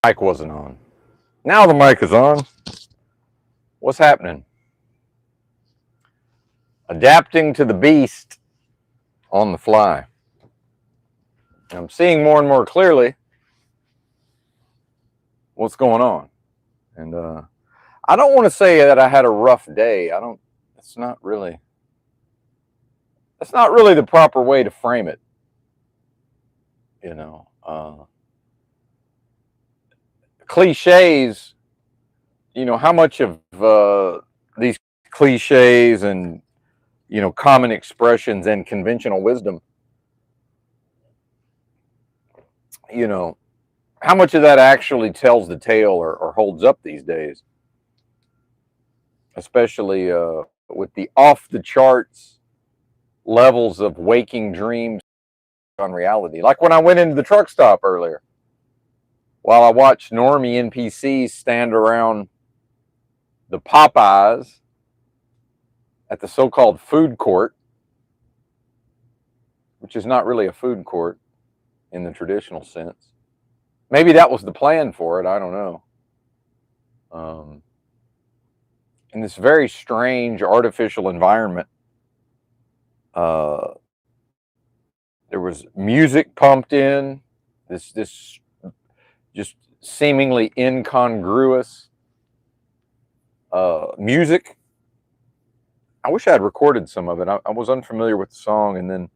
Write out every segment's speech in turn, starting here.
Mic wasn't on. Now the mic is on. What's happening? Adapting to the beast on the fly. I'm seeing more and more clearly what's going on. And I don't want to say that I had a rough day. I don't, it's not really, that's not really the proper way to frame it. You know, cliches, how much of these cliches and, common expressions and conventional wisdom, how much of that actually tells the tale or holds up these days, especially with the off the charts levels of waking dreams on reality. Like when I went into the truck stop earlier, while I watched normie NPCs stand around the Popeyes at the so-called food court, which is not really a food court in the traditional sense. Maybe that was the plan for it. I don't know. In this very strange artificial environment, there was music pumped in. This just seemingly incongruous music. I wish I had recorded some of it. I was unfamiliar with the song, and then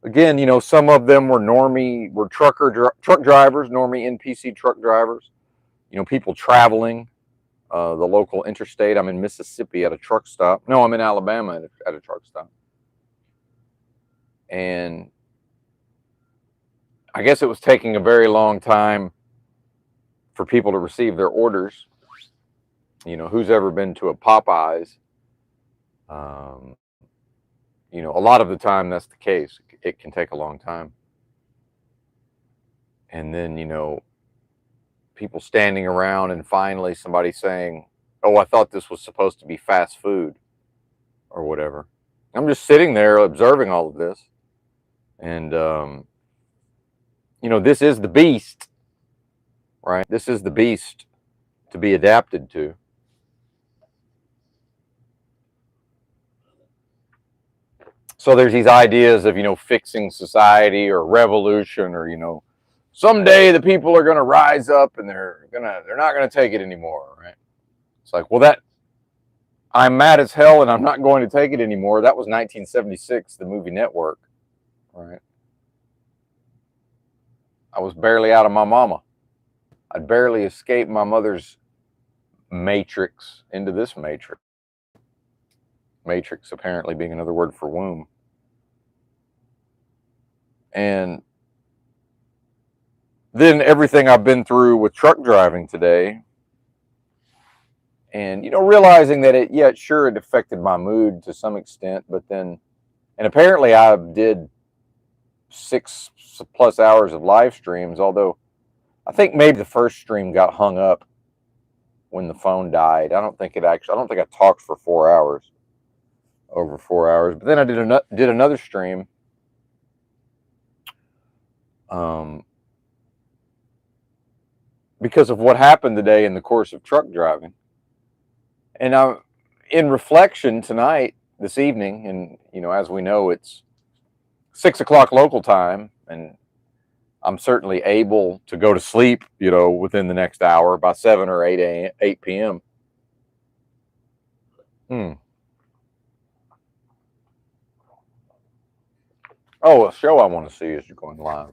again, some of them were truck drivers, normie NPC truck drivers. People traveling the local interstate. I'm in Mississippi at a truck stop. No, I'm in Alabama at a truck stop. And I guess it was taking a very long time for people to receive their orders. Who's ever been to a Popeyes? A lot of the time that's the case. It can take a long time. And then, people standing around and finally somebody saying, "Oh, I thought this was supposed to be fast food," or whatever. I'm just sitting there observing all of this. And, this is the beast, right? This is the beast to be adapted to. So there's these ideas of, fixing society or revolution, or, someday the people are going to rise up and they're not going to take it anymore, right? It's like, well, I'm mad as hell and I'm not going to take it anymore. That was 1976, the movie Network, right? I was barely out of my mama. I'd barely escaped my mother's matrix into this matrix. Matrix apparently being another word for womb. And then everything I've been through with truck driving today, and realizing that it affected my mood to some extent, but then, and apparently I did 6+ hours of live streams, although I think maybe the first stream got hung up when the phone died. I don't think I talked for 4 hours, over 4 hours, but then I did another stream. Because of what happened today in the course of truck driving. And in reflection tonight, this evening, and as we know, it's 6 o'clock local time, and I'm certainly able to go to sleep, within the next hour, by 7 or 8 p.m. Oh, a show I want to see is going live.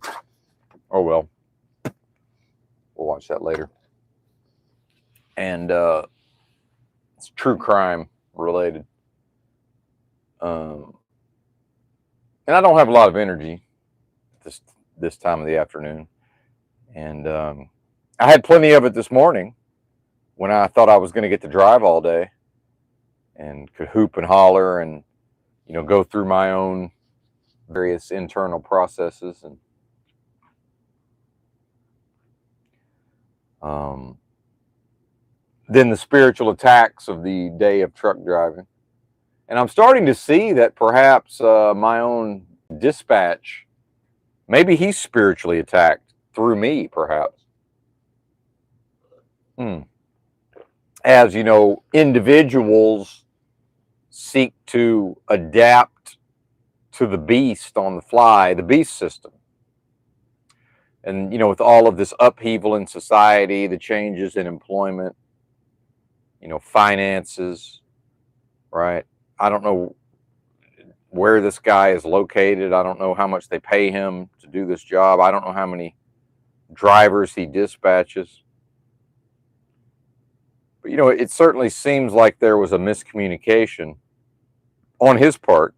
Oh, well. We'll watch that later. And it's true crime related. And I don't have a lot of energy this time of the afternoon. And I had plenty of it this morning when I thought I was going to get to drive all day and could hoop and holler and, go through my own various internal processes. And then the spiritual attacks of the day of truck driving. And I'm starting to see that perhaps my own dispatch, maybe he's spiritually attacked through me, perhaps. Hmm. As you know, individuals seek to adapt to the beast on the fly, the beast system. And, you know, with all of this upheaval in society, the changes in employment, you know, finances, right? I don't know where this guy is located. I don't know how much they pay him to do this job. I don't know how many drivers he dispatches. But, you know, it certainly seems like there was a miscommunication on his part.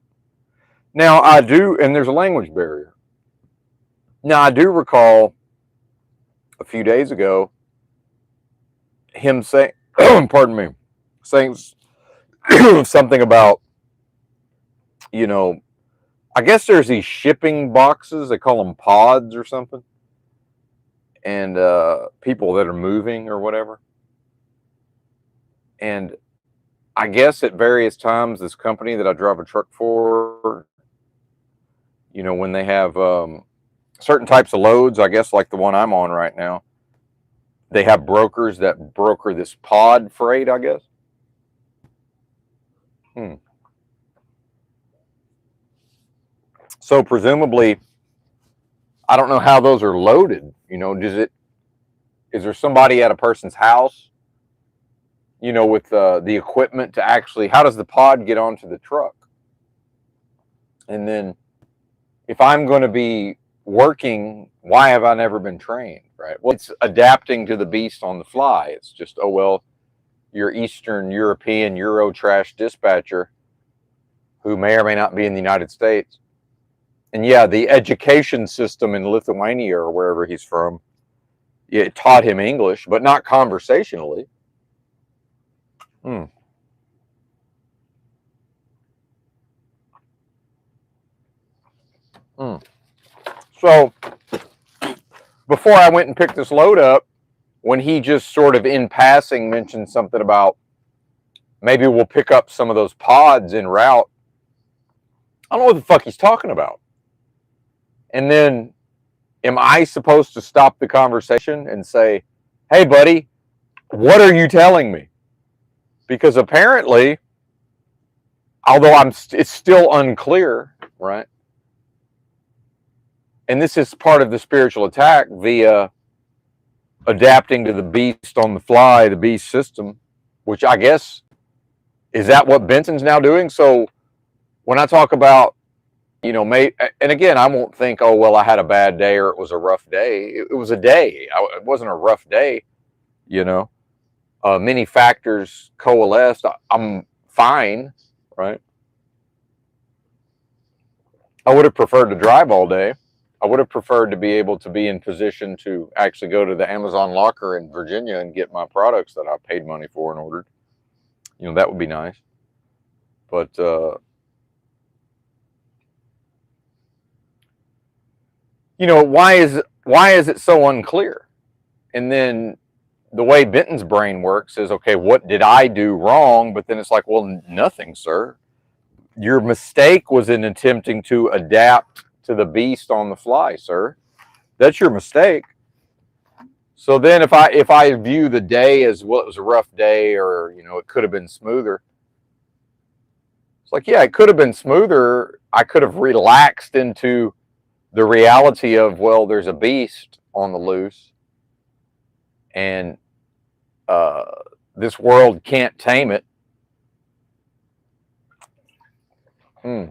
Now, I do, and there's a language barrier. Now, I do recall a few days ago him saying, pardon me, saying something about, you know, I guess there's these shipping boxes, they call them pods or something, and people that are moving or whatever. And I guess at various times, this company that I drive a truck for, you know, when they have certain types of loads, I guess like the one I'm on right now, they have brokers that broker this pod freight, I guess. Hmm. So presumably, I don't know how those are loaded. You know, is there somebody at a person's house, you know, with the equipment to actually, how does the pod get onto the truck? And then if I'm going to be working, why have I never been trained, right? Well, it's adapting to the beast on the fly. It's just, oh, well, your Eastern European Euro trash dispatcher who may or may not be in the United States. And yeah, the education system in Lithuania or wherever he's from, it taught him English, but not conversationally. Hmm. Hmm. So before I went and picked this load up, when he just sort of in passing mentioned something about maybe we'll pick up some of those pods en route, I don't know what the fuck he's talking about. And then am I supposed to stop the conversation and say, hey, buddy, what are you telling me? Because apparently, although it's still unclear, right? And this is part of the spiritual attack via adapting to the beast on the fly, the beast system, which I guess, is that what Benson's now doing? So when I talk about, you know, and again, I won't think, oh, well, I had a bad day or it was a rough day. It was a day. It wasn't a rough day, you know. Many factors coalesced. I'm fine, right? I would have preferred to drive all day. I would have preferred to be able to be in position to actually go to the Amazon locker in Virginia and get my products that I paid money for and ordered. You know, that would be nice. But you know, why is it so unclear? And then the way Benton's brain works is, okay, what did I do wrong? But then it's like, well, nothing, sir. Your mistake was in attempting to adapt to the beast on the fly, sir. That's your mistake. So then if I view the day as, well, it was a rough day, or, you know, it could have been smoother. It's like, yeah, it could have been smoother. I could have relaxed into the reality of, well, there's a beast on the loose, and this world can't tame it. Hmm.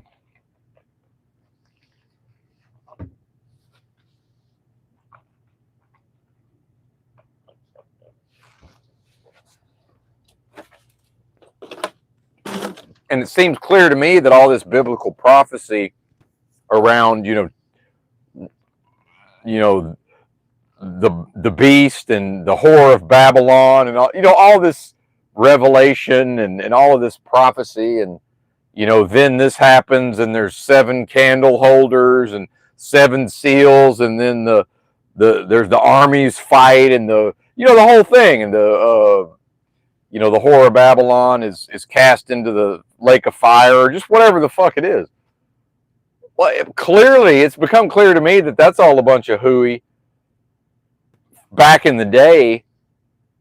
And it seems clear to me that all this biblical prophecy around, you know, the beast and the whore of Babylon and all, you know, all this revelation and all of this prophecy, and, you know, then this happens and there's 7 candle holders and 7 seals, and then there's the armies fight, and you know, the whole thing, and you know, the whore of Babylon is cast into the lake of fire, or just whatever the fuck it is. Well, clearly it's become clear to me that that's all a bunch of hooey back in the day,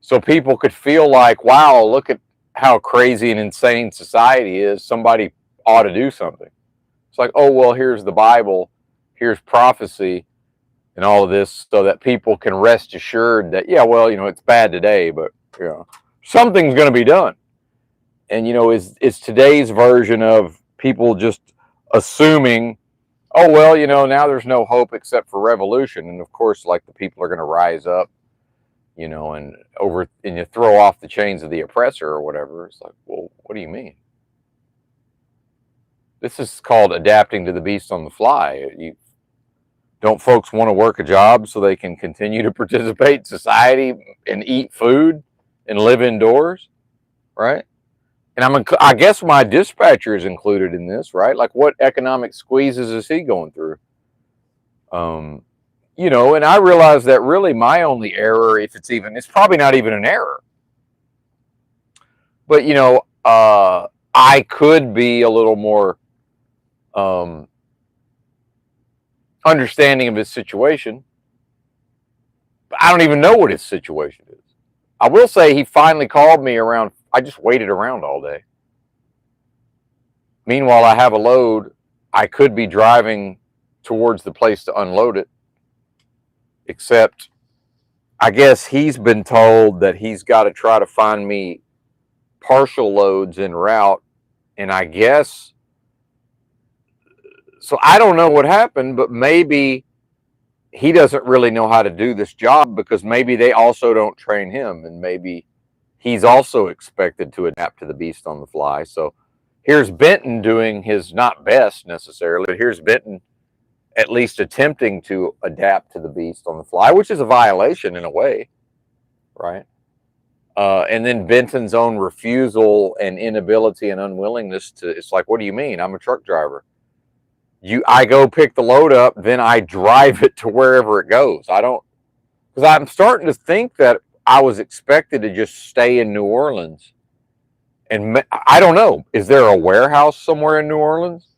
So people could feel like, wow, look at how crazy and insane society is. Somebody ought to do something. It's like, oh, well, here's the Bible, here's prophecy, and all of this, so that people can rest assured that, yeah, well, it's bad today, but something's going to be done. And is today's version of people just assuming, oh, well, now there's no hope except for revolution. And of course, like, the people are going to rise up, and you throw off the chains of the oppressor or whatever. It's like, well, what do you mean? This is called adapting to the beast on the fly. Don't folks want to work a job so they can continue to participate in society and eat food and live indoors, right? And I guess my dispatcher is included in this, right? Like, what economic squeezes is he going through? And I realize that really my only error, if it's probably not even an error. But, I could be a little more understanding of his situation. But I don't even know what his situation is. I will say he finally called me around. I just waited around all day. Meanwhile, I have a load. I could be driving towards the place to unload it. Except, I guess he's been told that he's got to try to find me partial loads en route. And I guess, so I don't know what happened, but maybe he doesn't really know how to do this job, because maybe they also don't train him, and maybe he's also expected to adapt to the beast on the fly. So here's Benton doing his not best necessarily, but here's Benton at least attempting to adapt to the beast on the fly, which is a violation in a way, right? And then Benton's own refusal and inability and unwillingness to, it's like, what do you mean? I'm a truck driver. I go pick the load up, then I drive it to wherever it goes. Because I'm starting to think that I was expected to just stay in New Orleans. And I don't know, is there a warehouse somewhere in New Orleans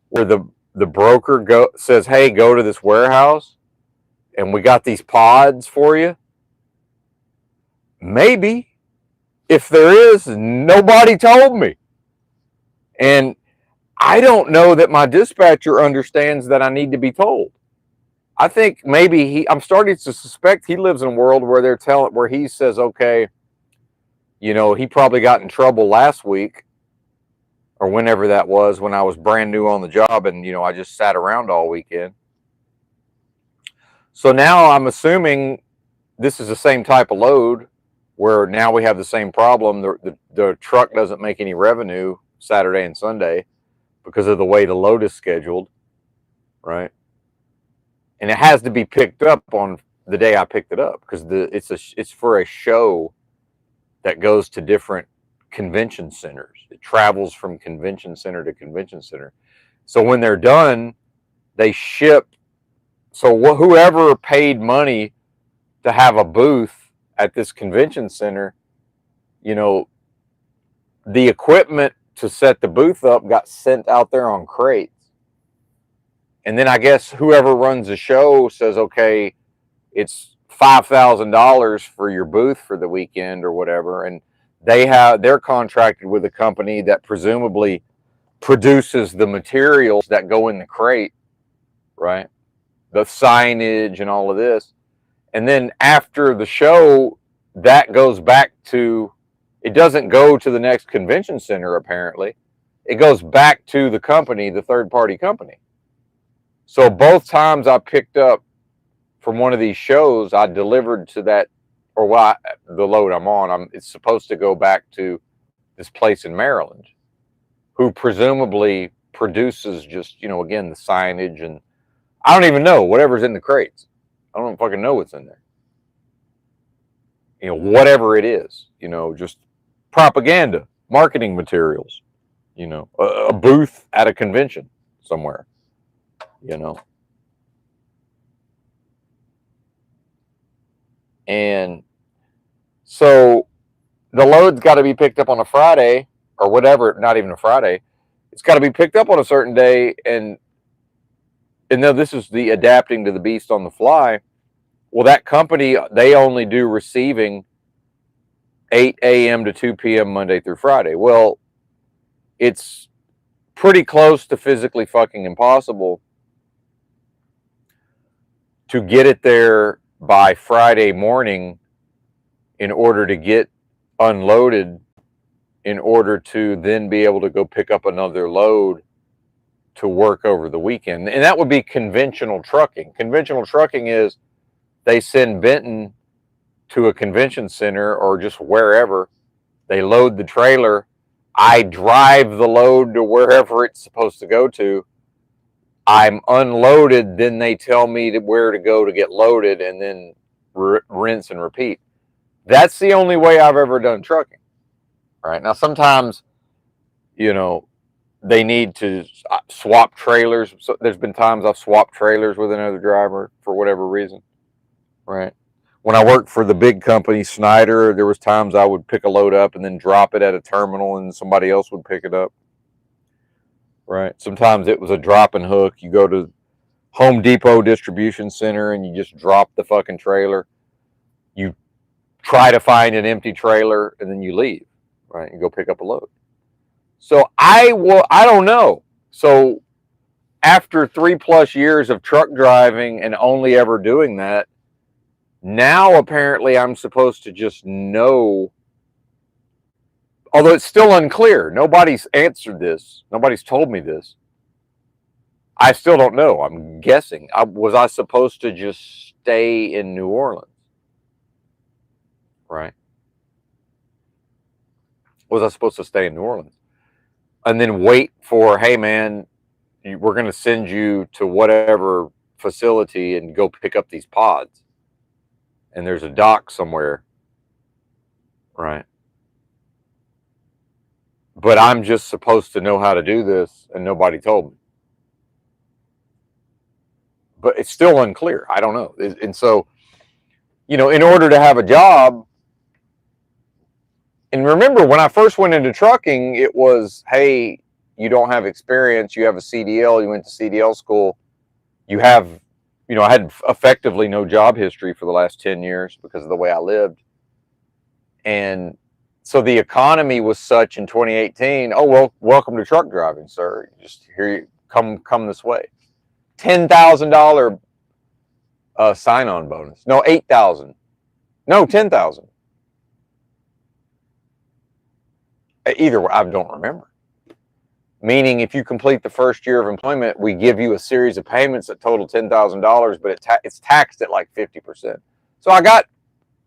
where the broker says, hey, go to this warehouse and we got these pods for you? Maybe. If there is, nobody told me. And I don't know that my dispatcher understands that I need to be told. I think maybe I'm starting to suspect he lives in a world where he says, okay, he probably got in trouble last week or whenever that was, when I was brand new on the job and, I just sat around all weekend. So now I'm assuming this is the same type of load, where now we have the same problem. The truck doesn't make any revenue Saturday and Sunday because of the way the load is scheduled, right? And it has to be picked up on the day I picked it up, because it's for a show that goes to different convention centers. It travels from convention center to convention center. So when they're done, they ship. So whoever paid money to have a booth at this convention center, the equipment to set the booth up got sent out there on crates. And then I guess whoever runs the show says, okay, it's $5,000 for your booth for the weekend or whatever. And they're contracted with a company that presumably produces the materials that go in the crate, right? The signage and all of this. And then after the show, that goes back to, it doesn't go to the next convention center, apparently. It goes back to the company, the third-party company. So both times I picked up from one of these shows, I delivered to that, or the load I'm on, it's supposed to go back to this place in Maryland, who presumably produces just, again, the signage, and I don't even know whatever's in the crates. I don't fucking know what's in there. Whatever it is, just propaganda, marketing materials, a booth at a convention somewhere, And so the load's got to be picked up on a Friday or whatever, not even a Friday. It's got to be picked up on a certain day. And now this is the adapting to the beast on the fly. Well, that company, they only do receiving 8 a.m. to 2 p.m. Monday through Friday. Well, it's pretty close to physically fucking impossible to get it there by Friday morning in order to get unloaded, in order to then be able to go pick up another load to work over the weekend. And that would be conventional trucking. Conventional trucking is they send Benton to a convention center or just wherever. They load the trailer. I drive the load to wherever it's supposed to go to. I'm unloaded. Then they tell me where to go to get loaded, and then rinse and repeat. That's the only way I've ever done trucking. Right now, sometimes, they need to swap trailers. So there's been times I've swapped trailers with another driver for whatever reason. Right. When I worked for the big company, Snyder, there was times I would pick a load up and then drop it at a terminal and somebody else would pick it up. Right. Sometimes it was a drop and hook. You go to Home Depot distribution center and you just drop the fucking trailer. You try to find an empty trailer and then you leave. Right. You go pick up a load. So I don't know. So after 3+ years of truck driving and only ever doing that, now apparently I'm supposed to just know, although it's still unclear. Nobody's answered this. Nobody's told me this. I still don't know. I'm guessing. Was I supposed to just stay in New Orleans? Right. Was I supposed to stay in New Orleans? And then wait for, hey man, we're going to send you to whatever facility and go pick up these pods. And there's a dock somewhere. Right. But I'm just supposed to know how to do this and nobody told me. But it's still unclear. I don't know. And so, in order to have a job, and remember when I first went into trucking, it was, hey, you don't have experience. You have a CDL. You went to CDL school. You have, I had effectively no job history for the last 10 years because of the way I lived. And so the economy was such in 2018. Oh, well, welcome to truck driving, sir. Just here you come this way. $10,000 sign-on bonus. No, 8,000. No, 10,000. Either way, I don't remember. Meaning, if you complete the first year of employment, we give you a series of payments that total $10,000, but it's taxed at like 50%. So I got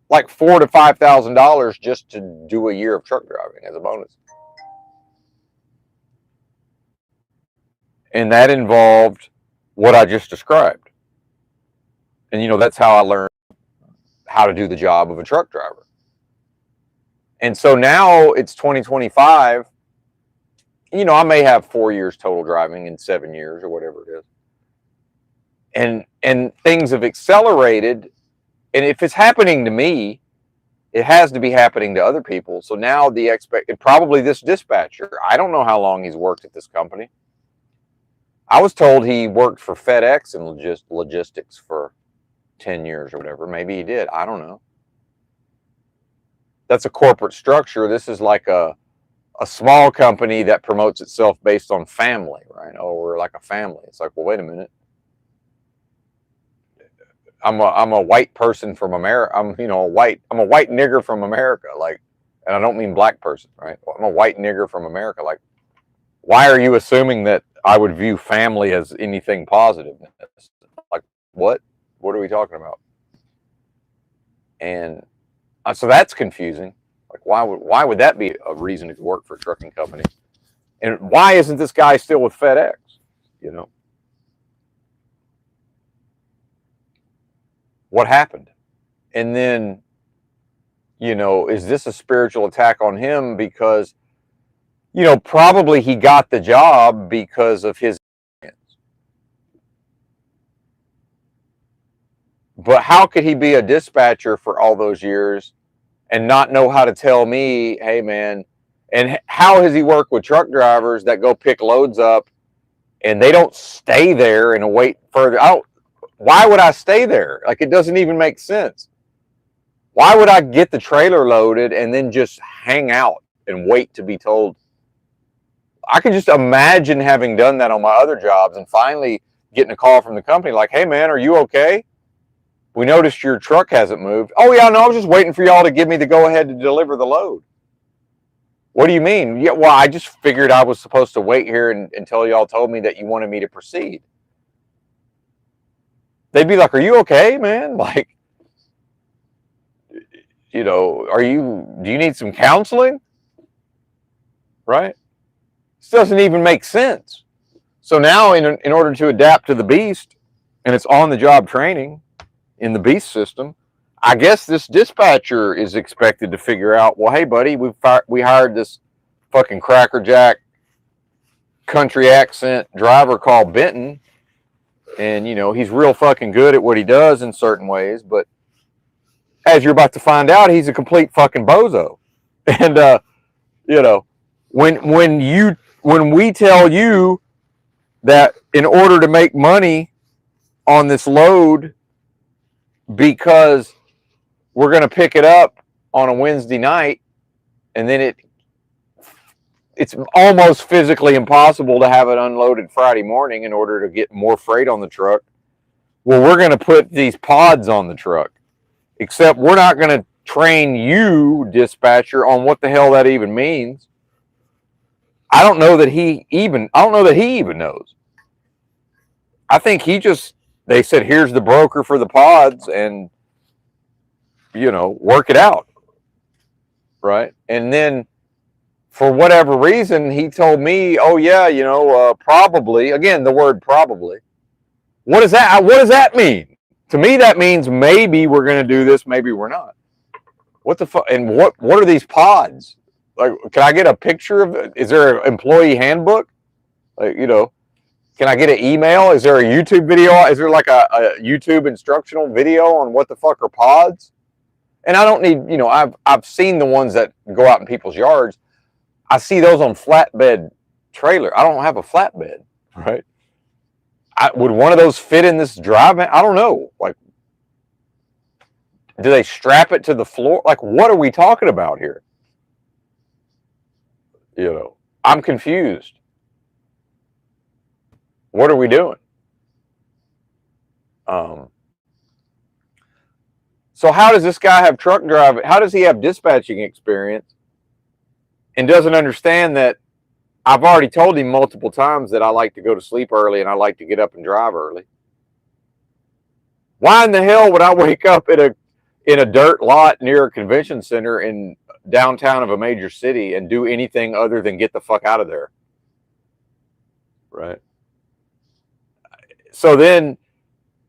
like $4,000 to $5,000 just to do a year of truck driving as a bonus. And that involved what I just described. And, that's how I learned how to do the job of a truck driver. And so now it's 2025. I may have 4 years total driving in 7 years or whatever it is. And things have accelerated. And if it's happening to me, it has to be happening to other people. So now probably this dispatcher, I don't know how long he's worked at this company. I was told he worked for FedEx and logistics for 10 years or whatever. Maybe he did. I don't know. That's a corporate structure. This is like a small company that promotes itself based on family, right? Oh, we're like a family. It's like, well, wait a minute. I'm a white person from America. I'm a white nigger from America. Like, and I don't mean black person, right? I'm a white nigger from America. Like, why are you assuming that I would view family as anything positive? Like, what? What are we talking about? And so that's confusing. Like, why would that be a reason to work for a trucking company? And why isn't this guy still with FedEx? What happened? And then, is this a spiritual attack on him? Because, probably he got the job because of his experience. But how could he be a dispatcher for all those years and not know how to tell me, hey, man, and how has he worked with truck drivers that go pick loads up and they don't stay there and wait further out? Why would I stay there? Like, it doesn't even make sense. Why would I get the trailer loaded and then just hang out and wait to be told? I can just imagine having done that on my other jobs and finally getting a call from the company like, hey, man, are you okay? We noticed your truck hasn't moved. Oh, yeah, no, I was just waiting for y'all to give me the go-ahead to deliver the load. What do you mean? Yeah, well, I just figured I was supposed to wait here until y'all told me that you wanted me to proceed. They'd be like, are you okay, man? Like, you know, do you need some counseling? Right? This doesn't even make sense. So now in order to adapt to the beast, and it's on the job training in the beast system, I guess this dispatcher is expected to figure out, well, hey, buddy, we hired this fucking crackerjack country accent driver called Benton, and, you know, he's real fucking good at what he does in certain ways, but as you're about to find out, he's a complete fucking bozo. And, you know, when we tell you that in order to make money on this load, because we're going to pick it up on a Wednesday night, and then it's almost physically impossible to have it unloaded Friday morning in order to get more freight on the truck. Well, we're going to put these pods on the truck, except we're not going to train you, dispatcher, on what the hell that even means. I don't know that he even knows. I think they said, here's the broker for the pods, and, you know, work it out. Right. And then for whatever reason, he told me, oh yeah, you know, probably, again, the word probably. What does that mean? To me, that means maybe we're going to do this, maybe we're not. What the fuck? And what are these pods? Like, can I get a picture of it? Is there an employee handbook? Like, you know, can I get an email? Is there a YouTube video? Is there like a YouTube instructional video on what the fuck are pods? And I don't need, you know, I've seen the ones that go out in people's yards. I see those on flatbed trailer. I don't have a flatbed, right? Would one of those fit in this drive? I don't know. Like, do they strap it to the floor? Like, what are we talking about here? You know, I'm confused. What are we doing? So how does this guy have truck driving? How does he have dispatching experience and doesn't understand that I've already told him multiple times that I like to go to sleep early and I like to get up and drive early? Why in the hell would I wake up in a dirt lot near a convention center in downtown of a major city and do anything other than get the fuck out of there? Right. So then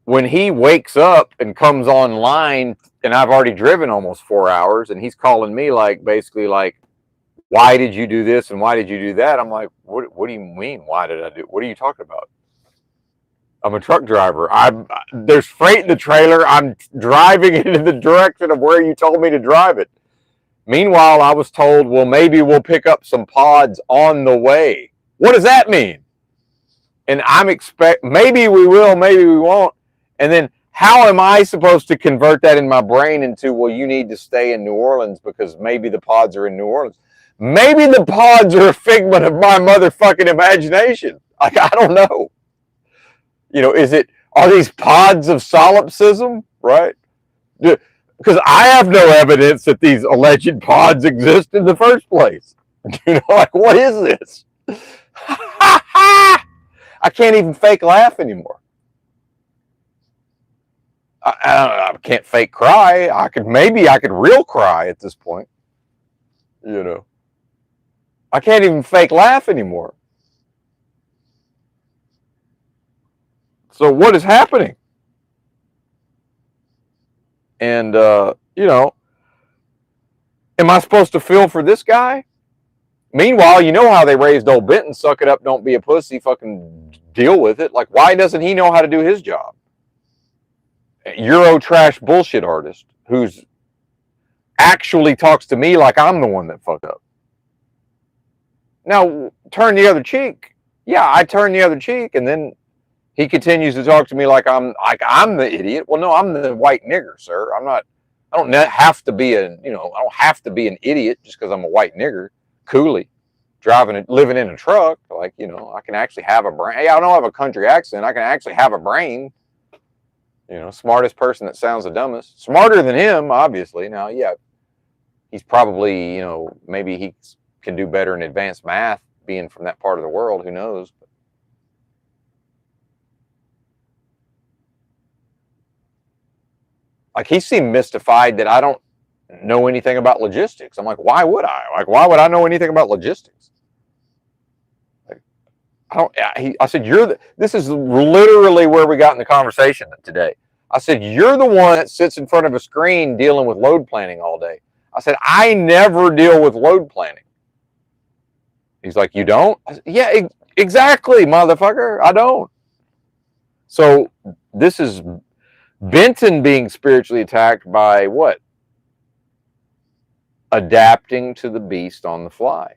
when he wakes up and comes online, and I've already driven almost 4 hours, and he's calling me like, basically like, why did you do this and why did you do that? I'm like, what do you mean? Why did I do? What are you talking about? I'm a truck driver. There's freight in the trailer. I'm driving it in the direction of where you told me to drive it. Meanwhile, I was told, well, maybe we'll pick up some pods on the way. What does that mean? And maybe we will, maybe we won't. And then how am I supposed to convert that in my brain into, well, you need to stay in New Orleans because maybe the pods are in New Orleans. Maybe the pods are a figment of my motherfucking imagination. Like, I don't know. You know, are these pods of solipsism, right? Because I have no evidence that these alleged pods exist in the first place. You know, like, what is this? I can't even fake laugh anymore. I can't fake cry. Maybe I could real cry at this point. You know, I can't even fake laugh anymore. So what is happening? And, you know, am I supposed to feel for this guy? Meanwhile, you know how they raised old Benton, suck it up, don't be a pussy, fucking deal with it. Like, why doesn't he know how to do his job? Euro trash bullshit artist who's actually talks to me like I'm the one that fucked up. Now, turn the other cheek. Yeah, I turn the other cheek, and then he continues to talk to me like I'm the idiot. Well, no, I'm the white nigger, sir. I'm I don't have to be I don't have to be an idiot just because I'm a white nigger, coolie, living in a truck. Like, I can actually have a brain. Hey, I don't have a country accent. I can actually have a brain. Smartest person that sounds the dumbest. Smarter than him, obviously. Now, yeah, he's probably, maybe he can do better in advanced math being from that part of the world. Who knows? Like, he seemed mystified that I don't know anything about logistics. I'm like, why would I? Like, why would I know anything about logistics? Like, I said, this is literally where we got in the conversation today. I said, you're the one that sits in front of a screen dealing with load planning all day. I said, I never deal with load planning. He's like, you don't? I said, yeah, exactly, motherfucker. I don't. So this is Benton being spiritually attacked by what? Adapting to the beast on the fly.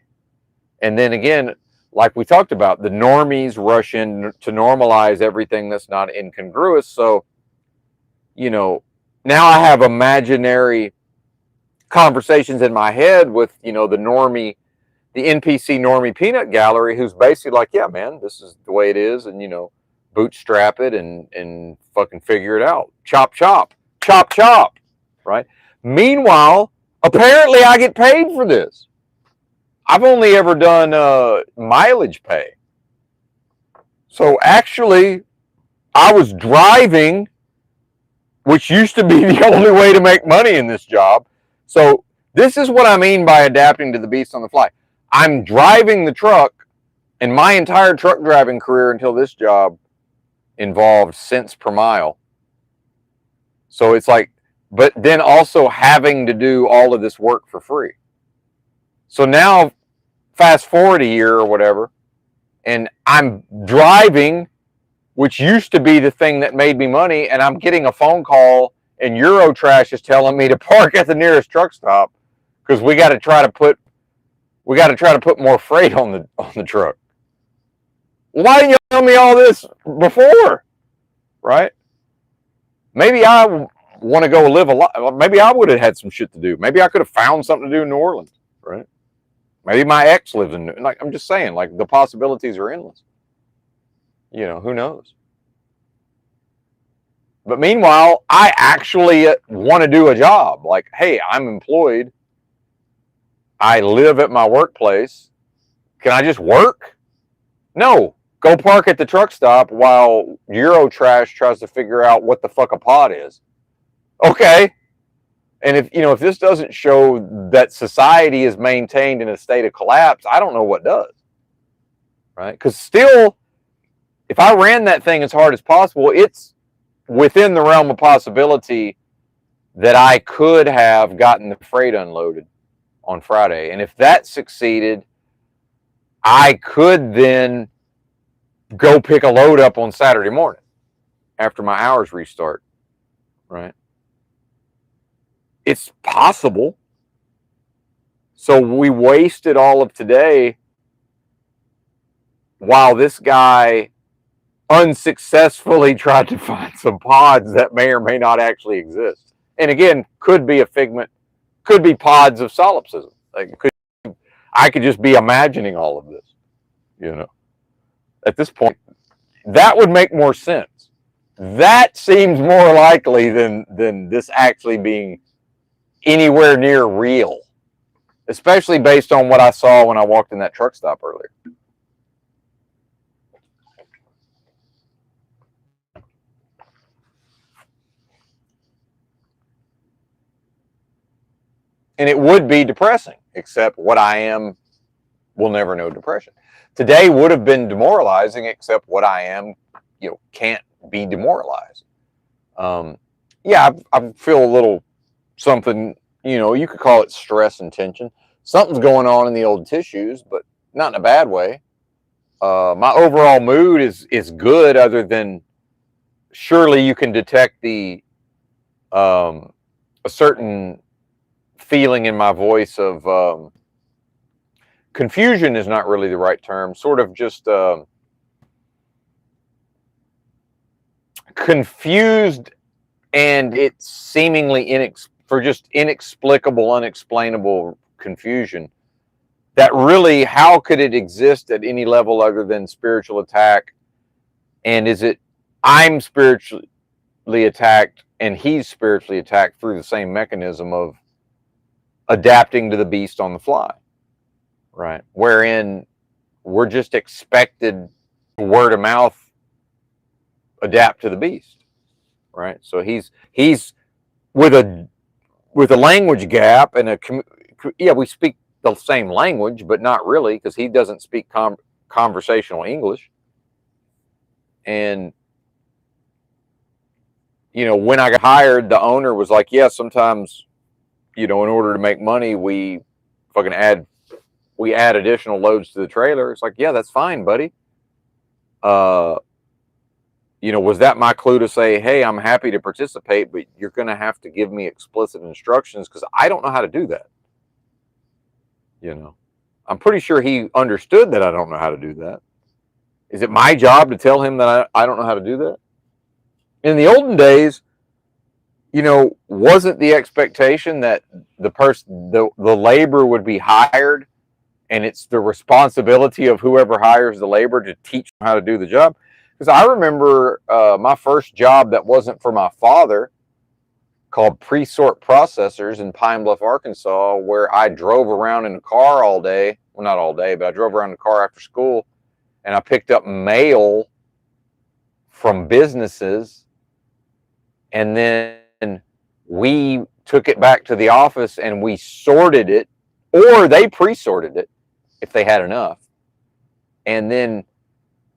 And then again, like we talked about, the normies rush in to normalize everything that's not incongruous. So, now I have imaginary conversations in my head with, the NPC normie peanut gallery, who's basically like, yeah, man, this is the way it is. And, bootstrap it and fucking figure it out. Chop, chop, chop, chop. Right. Meanwhile, apparently I get paid for this. I've only ever done mileage pay. So actually, I was driving, which used to be the only way to make money in this job. So this is what I mean by adapting to the beast on the fly. I'm driving the truck, and my entire truck driving career until this job involved cents per mile. So it's like, but then also having to do all of this work for free. So now, fast forward a year or whatever, and I'm driving, which used to be the thing that made me money, and I'm getting a phone call, and Eurotrash is telling me to park at the nearest truck stop because we got to try to put more freight on the truck. Why didn't you tell me all this before? Right? Maybe I want to go live a lot. Maybe I would have had some shit to do. Maybe I could have found something to do in New Orleans. Right? Maybe my ex lives in. Like, I'm just saying, like, the possibilities are endless. Who knows? But meanwhile, I actually want to do a job. Like, hey, I'm employed. I live at my workplace. Can I just work? No. Go park at the truck stop while Eurotrash tries to figure out what the fuck a pod is. Okay. And if this doesn't show that society is maintained in a state of collapse, I don't know what does. Right? Because still, if I ran that thing as hard as possible, it's within the realm of possibility that I could have gotten the freight unloaded on Friday. And if that succeeded, I could then go pick a load up on Saturday morning after my hours restart. Right? It's possible. So we wasted all of today while this guy unsuccessfully tried to find some pods that may or may not actually exist. And again, could be a figment, could be pods of solipsism. I could just be imagining all of this. At this point, that would make more sense. That seems more likely than this actually being anywhere near real, especially based on what I saw when I walked in that truck stop earlier. And it would be depressing, except what I am will never know depression. Today would have been demoralizing, except what I am, can't be demoralized. Yeah, I feel a little something, you could call it stress and tension. Something's going on in the old tissues, but not in a bad way. My overall mood is good, other than surely you can detect a certain feeling in my voice of confusion is not really the right term. Sort of just confused, and it's seemingly for just inexplicable, unexplainable confusion. That really, how could it exist at any level other than spiritual attack? And is it I'm spiritually attacked and he's spiritually attacked through the same mechanism of adapting to the beast on the fly, right? Wherein we're just expected word of mouth adapt to the beast, right? So he's with a language gap and we speak the same language, but not really, because he doesn't speak conversational English. And when I got hired, the owner was like, yeah, sometimes, in order to make money, we add additional loads to the trailer. It's like, yeah, that's fine, buddy. Was that my clue to say, hey, I'm happy to participate, but you're going to have to give me explicit instructions because I don't know how to do that. I'm pretty sure he understood that I don't know how to do that. Is it my job to tell him that I don't know how to do that? In the olden days, wasn't the expectation that the labor would be hired and it's the responsibility of whoever hires the labor to teach them how to do the job? Because I remember my first job that wasn't for my father, called Pre-Sort Processors in Pine Bluff, Arkansas, where I drove around in a car all day. Well, not all day, but I drove around in a car after school, and I picked up mail from businesses, and then we took it back to the office and we sorted it, or they pre-sorted it if they had enough. And then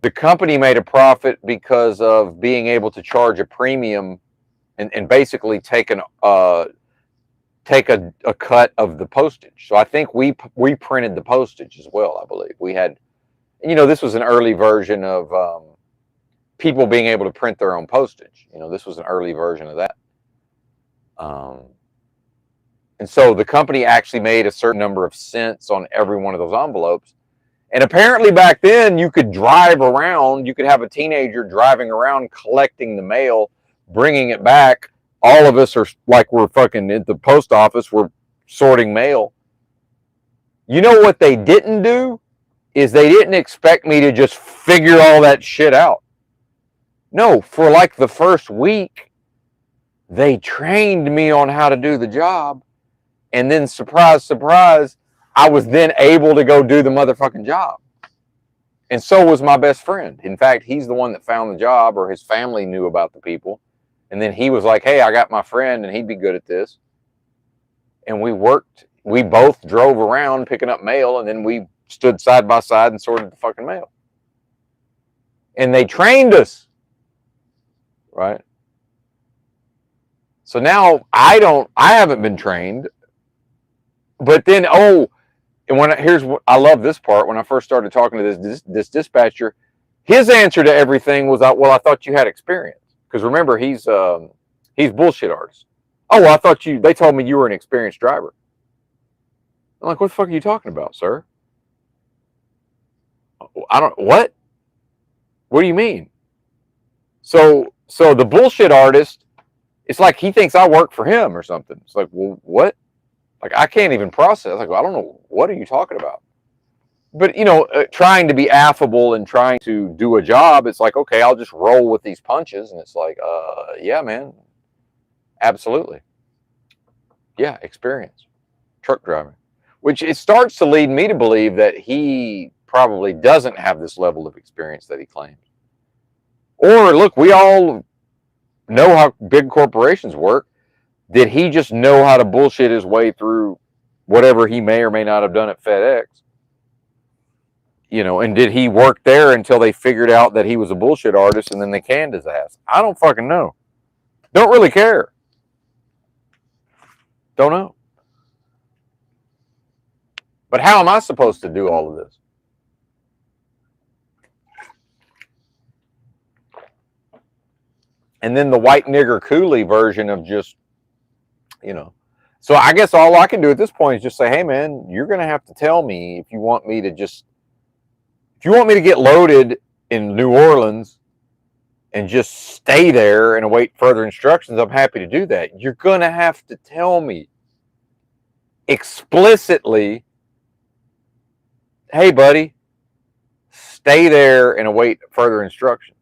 the company made a profit because of being able to charge a premium and basically take a cut of the postage. So I think we printed the postage as well, I believe. We had, this was an early version of people being able to print their own postage. This was an early version of that. And so the company actually made a certain number of cents on every one of those envelopes. And apparently back then you could drive around, you could have a teenager driving around collecting the mail, bringing it back. All of us are like, we're fucking at the post office, we're sorting mail. You know what they didn't do is they didn't expect me to just figure all that shit out. No, for like the first week, they trained me on how to do the job. And then surprise, surprise, I was then able to go do the motherfucking job. And so was my best friend. In fact, he's the one that found the job, or his family knew about the people. And then he was like, hey, I got my friend and he'd be good at this. And we both drove around picking up mail, and then we stood side by side and sorted the fucking mail. And they trained us, right? So now I haven't been trained. But then, I love this part. When I first started talking to this dispatcher, his answer to everything was, well, I thought you had experience. Because remember, he's bullshit artist. Oh, well, they told me you were an experienced driver. I'm like, what the fuck are you talking about, sir? What? What do you mean? So the bullshit artist, it's like he thinks I work for him or something. It's like, well, what? Like, I can't even process. Like, well, I don't know. What are you talking about? But, trying to be affable and trying to do a job, it's like, okay, I'll just roll with these punches. And it's like, yeah, man, absolutely. Yeah, experience. Truck driving. Which it starts to lead me to believe that he probably doesn't have this level of experience that he claims. Or, look, we all know how big corporations work. Did he just know how to bullshit his way through whatever he may or may not have done at FedEx? And did he work there until they figured out that he was a bullshit artist and then they canned his ass? I don't fucking know. Don't really care. Don't know. But how am I supposed to do all of this? And then the white nigger coolie version of just, So I guess all I can do at this point is just say, hey, man, you're going to have to tell me if you want me to get loaded in New Orleans and just stay there and await further instructions, I'm happy to do that. You're going to have to tell me explicitly, hey, buddy, stay there and await further instructions.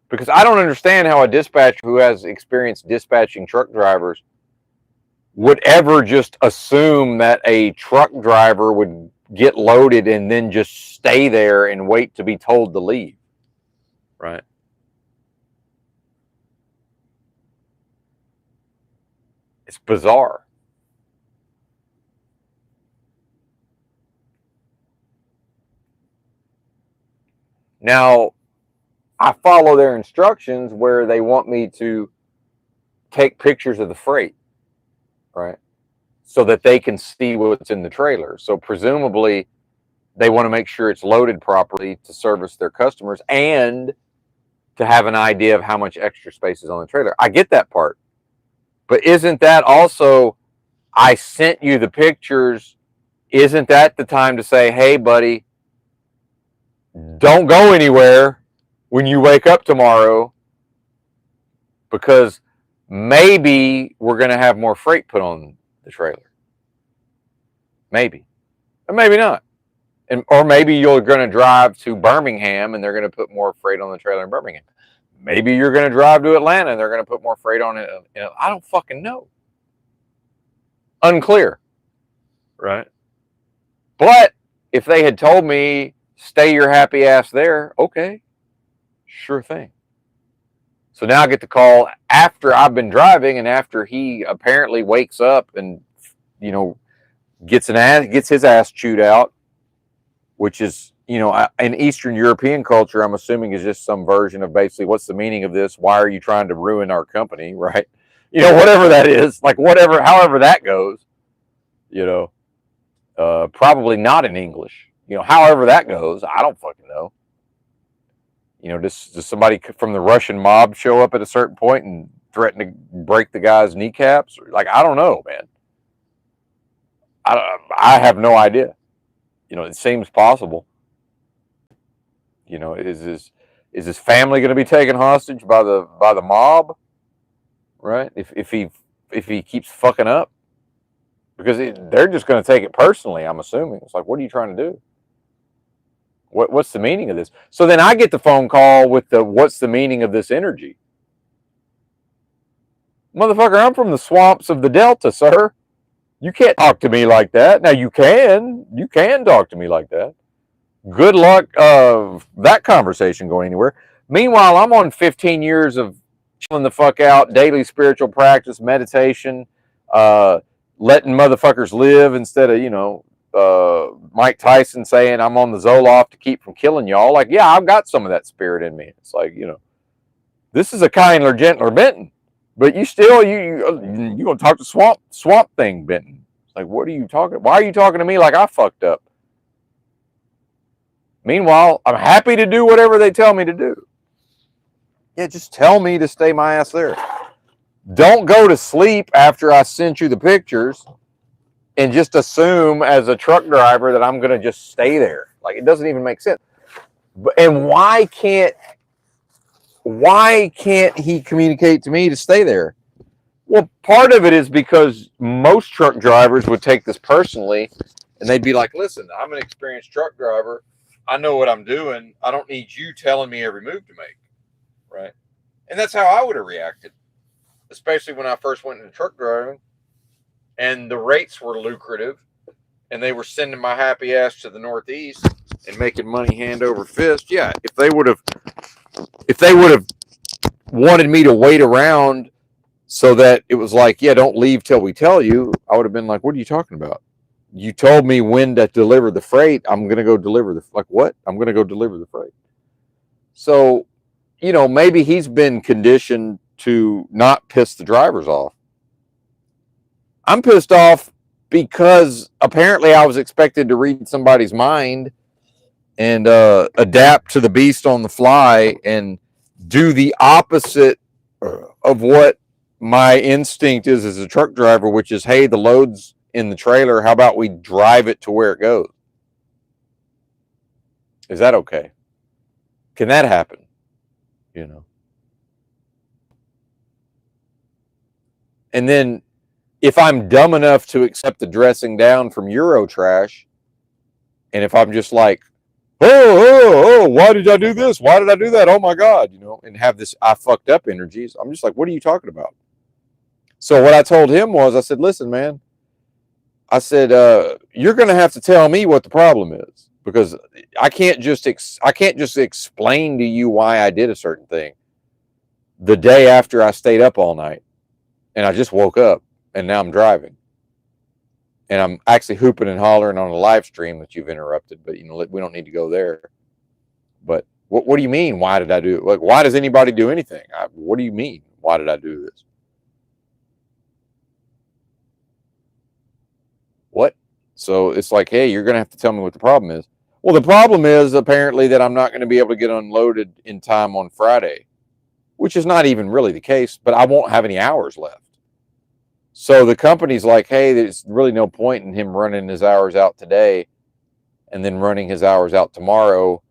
Because I don't understand how a dispatcher who has experience dispatching truck drivers would ever just assume that a truck driver would get loaded and then just stay there and wait to be told to leave. Right? It's bizarre. Now, I follow their instructions where they want me to take pictures of the freight, right? So that they can see what's in the trailer. So presumably they want to make sure it's loaded properly to service their customers and to have an idea of how much extra space is on the trailer. I get that part. But isn't that also, I sent you the pictures, isn't that the time to say, hey, buddy, don't go anywhere when you wake up tomorrow, because maybe we're going to have more freight put on the trailer. Maybe. Or maybe not. Or maybe you're going to drive to Birmingham and they're going to put more freight on the trailer in Birmingham. Maybe you're going to drive to Atlanta and they're going to put more freight on it. I don't fucking know. Unclear. Right? But if they had told me, stay your happy ass there, okay. Sure thing. So now I get the call after I've been driving and after he apparently wakes up and, gets his ass chewed out, which is, in Eastern European culture, I'm assuming is just some version of basically, what's the meaning of this? Why are you trying to ruin our company? Right? Whatever that is, like however that goes, probably not in English, however that goes, I don't fucking know. Does somebody from the Russian mob show up at a certain point and threaten to break the guy's kneecaps? Like, I don't know, man. I have no idea. It seems possible. Is his family going to be taken hostage by the mob? Right? If he keeps fucking up, because they're just going to take it personally. I'm assuming it's like, what are you trying to do? What's the meaning of this? So then I get the phone call with what's the meaning of this energy? Motherfucker, I'm from the swamps of the Delta, sir. You can't talk to me like that. Now you can talk to me like that. Good luck of that conversation going anywhere. Meanwhile, I'm on 15 years of chilling the fuck out, daily spiritual practice, meditation, letting motherfuckers live instead of, Mike Tyson saying I'm on the Zoloft to keep from killing y'all. Like, yeah, I've got some of that spirit in me. It's like, this is a kindler, gentler Benton, but you still, you gonna talk to swamp thing, Benton. It's like, what are you talking? Why are you talking to me like I fucked up? Meanwhile, I'm happy to do whatever they tell me to do. Yeah, just tell me to stay my ass there. Don't go to sleep after I sent you the pictures and just assume as a truck driver that I'm going to just stay there. Like, it doesn't even make sense. And why can't he communicate to me to stay there? Well, part of it is because most truck drivers would take this personally and they'd be like, listen, I'm an experienced truck driver. I know what I'm doing. I don't need you telling me every move to make. Right? And that's how I would have reacted, especially when I first went into truck driving and the rates were lucrative and they were sending my happy ass to the Northeast and making money hand over fist. Yeah, if they would have wanted me to wait around so that it was like, yeah, don't leave till we tell you, I would have been like, what are you talking about? You told me when to deliver the freight. I'm going to go deliver what? I'm going to go deliver the freight. So, maybe he's been conditioned to not piss the drivers off. I'm pissed off because apparently I was expected to read somebody's mind and adapt to the beast on the fly and do the opposite of what my instinct is as a truck driver, which is, hey, the load's in the trailer. How about we drive it to where it goes? Is that okay? Can that happen? you know. And then if I'm dumb enough to accept the dressing down from Eurotrash, and if I'm just like, why did I do this? Why did I do that? Oh my God, and have this I fucked up energies. I'm just like, what are you talking about? So what I told him was, I said, listen, man, I said, you're going to have to tell me what the problem is, because I can't just explain to you why I did a certain thing the day after I stayed up all night and I just woke up and now I'm driving. And I'm actually hooping and hollering on a live stream that you've interrupted, but we don't need to go there. But what do you mean? Why did I do it? Like, why does anybody do anything? What do you mean? Why did I do this? What? So it's like, hey, you're going to have to tell me what the problem is. Well, the problem is apparently that I'm not going to be able to get unloaded in time on Friday, which is not even really the case, but I won't have any hours left. So the company's like, hey, there's really no point in him running his hours out today and then running his hours out tomorrow.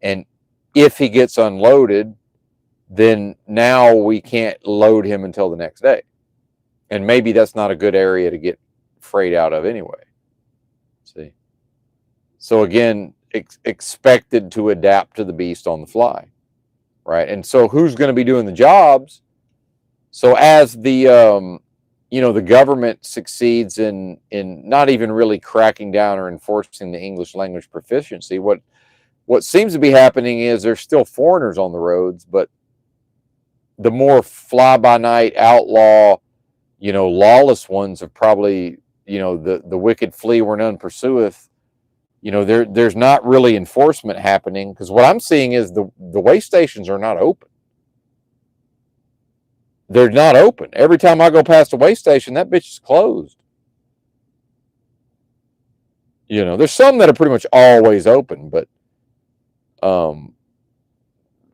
And if he gets unloaded, then now we can't load him until the next day. And maybe that's not a good area to get freight out of anyway. See? So again, expected to adapt to the beast on the fly, right? And so who's going to be doing the jobs? So as the the government succeeds in not even really cracking down or enforcing the English language proficiency, what seems to be happening is there's still foreigners on the roads, but the more fly-by-night outlaw, lawless ones have probably, the wicked flee where none pursueth. There's not really enforcement happening, because what I'm seeing is the way stations are not open. They're not open. Every time I go past a way station, that bitch is closed. There's some that are pretty much always open, but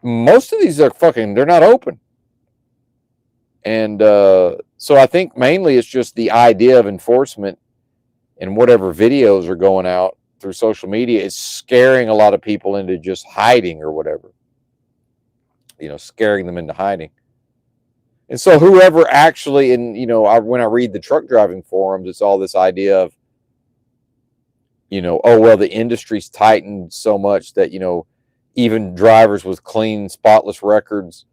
most of these are they're not open. And so I think mainly it's just the idea of enforcement, and whatever videos are going out through social media is scaring a lot of people into just hiding or whatever, scaring them into hiding. And so whoever actually, and when I read the truck driving forums, it's all this idea of, oh, well, the industry's tightened so much that, even drivers with clean, spotless records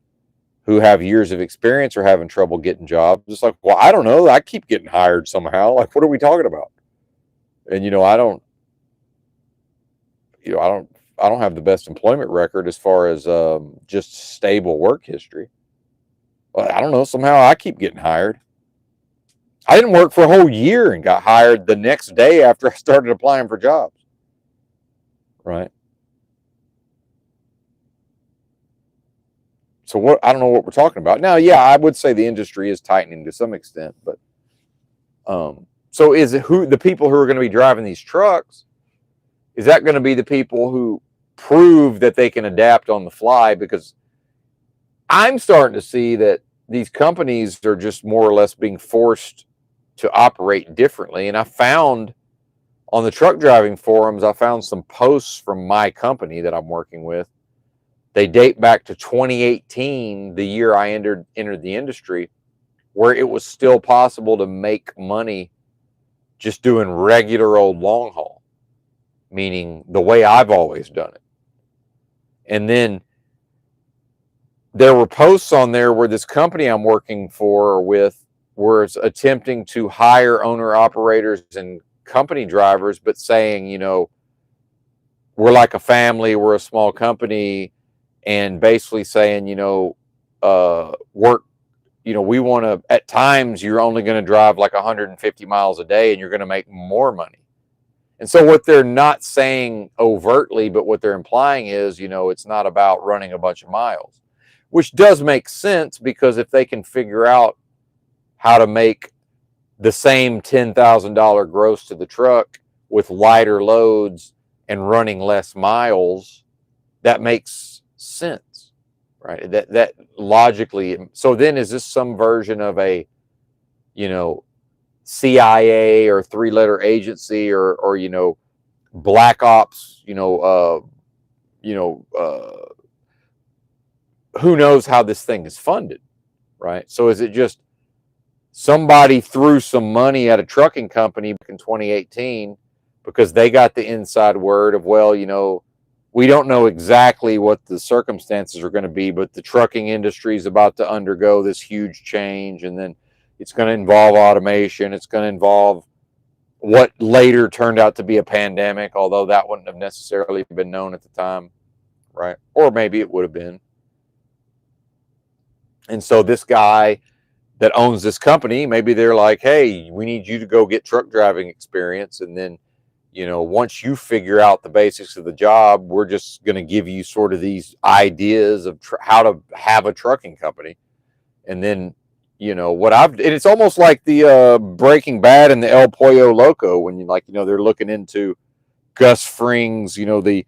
who have years of experience are having trouble getting jobs. It's like, well, I don't know. I keep getting hired somehow. Like, what are we talking about? And, I don't have the best employment record as far as just stable work history. But I don't know. Somehow I keep getting hired. I didn't work for a whole year and got hired the next day after I started applying for jobs. Right. So I don't know what we're talking about. Now, yeah, I would say the industry is tightening to some extent, but so is it the people who are going to be driving these trucks, is that going to be the people who prove that they can adapt on the fly? Because I'm starting to see that these companies are just more or less being forced to operate differently. And I found on the truck driving forums, I found some posts from my company that I'm working with. They date back to 2018, the year I entered the industry, where it was still possible to make money just doing regular old long haul, meaning the way I've always done it. And then there were posts on there where this company I'm working for or with was attempting to hire owner operators and company drivers, but saying, we're like a family, we're a small company, and basically saying, work, we want to, at times, you're only going to drive like 150 miles a day and you're going to make more money. And so what they're not saying overtly, but what they're implying is, it's not about running a bunch of miles, which does make sense, because if they can figure out how to make the same $10,000 gross to the truck with lighter loads and running less miles, that makes sense, right? That logically. So then, is this some version of a, CIA or three-letter agency or black ops, who knows how this thing is funded, right? So is it just somebody threw some money at a trucking company back in 2018 because they got the inside word of, well, we don't know exactly what the circumstances are going to be, but the trucking industry is about to undergo this huge change, and then it's going to involve automation. It's going to involve what later turned out to be a pandemic, although that wouldn't have necessarily been known at the time, right? Or maybe it would have been. And so this guy that owns this company, maybe they're like, hey, we need you to go get truck driving experience, and then once you figure out the basics of the job, we're just going to give you sort of these ideas of how to have a trucking company. And then, and it's almost like the Breaking Bad and the El Pollo Loco, when they're looking into Gus Fring's, it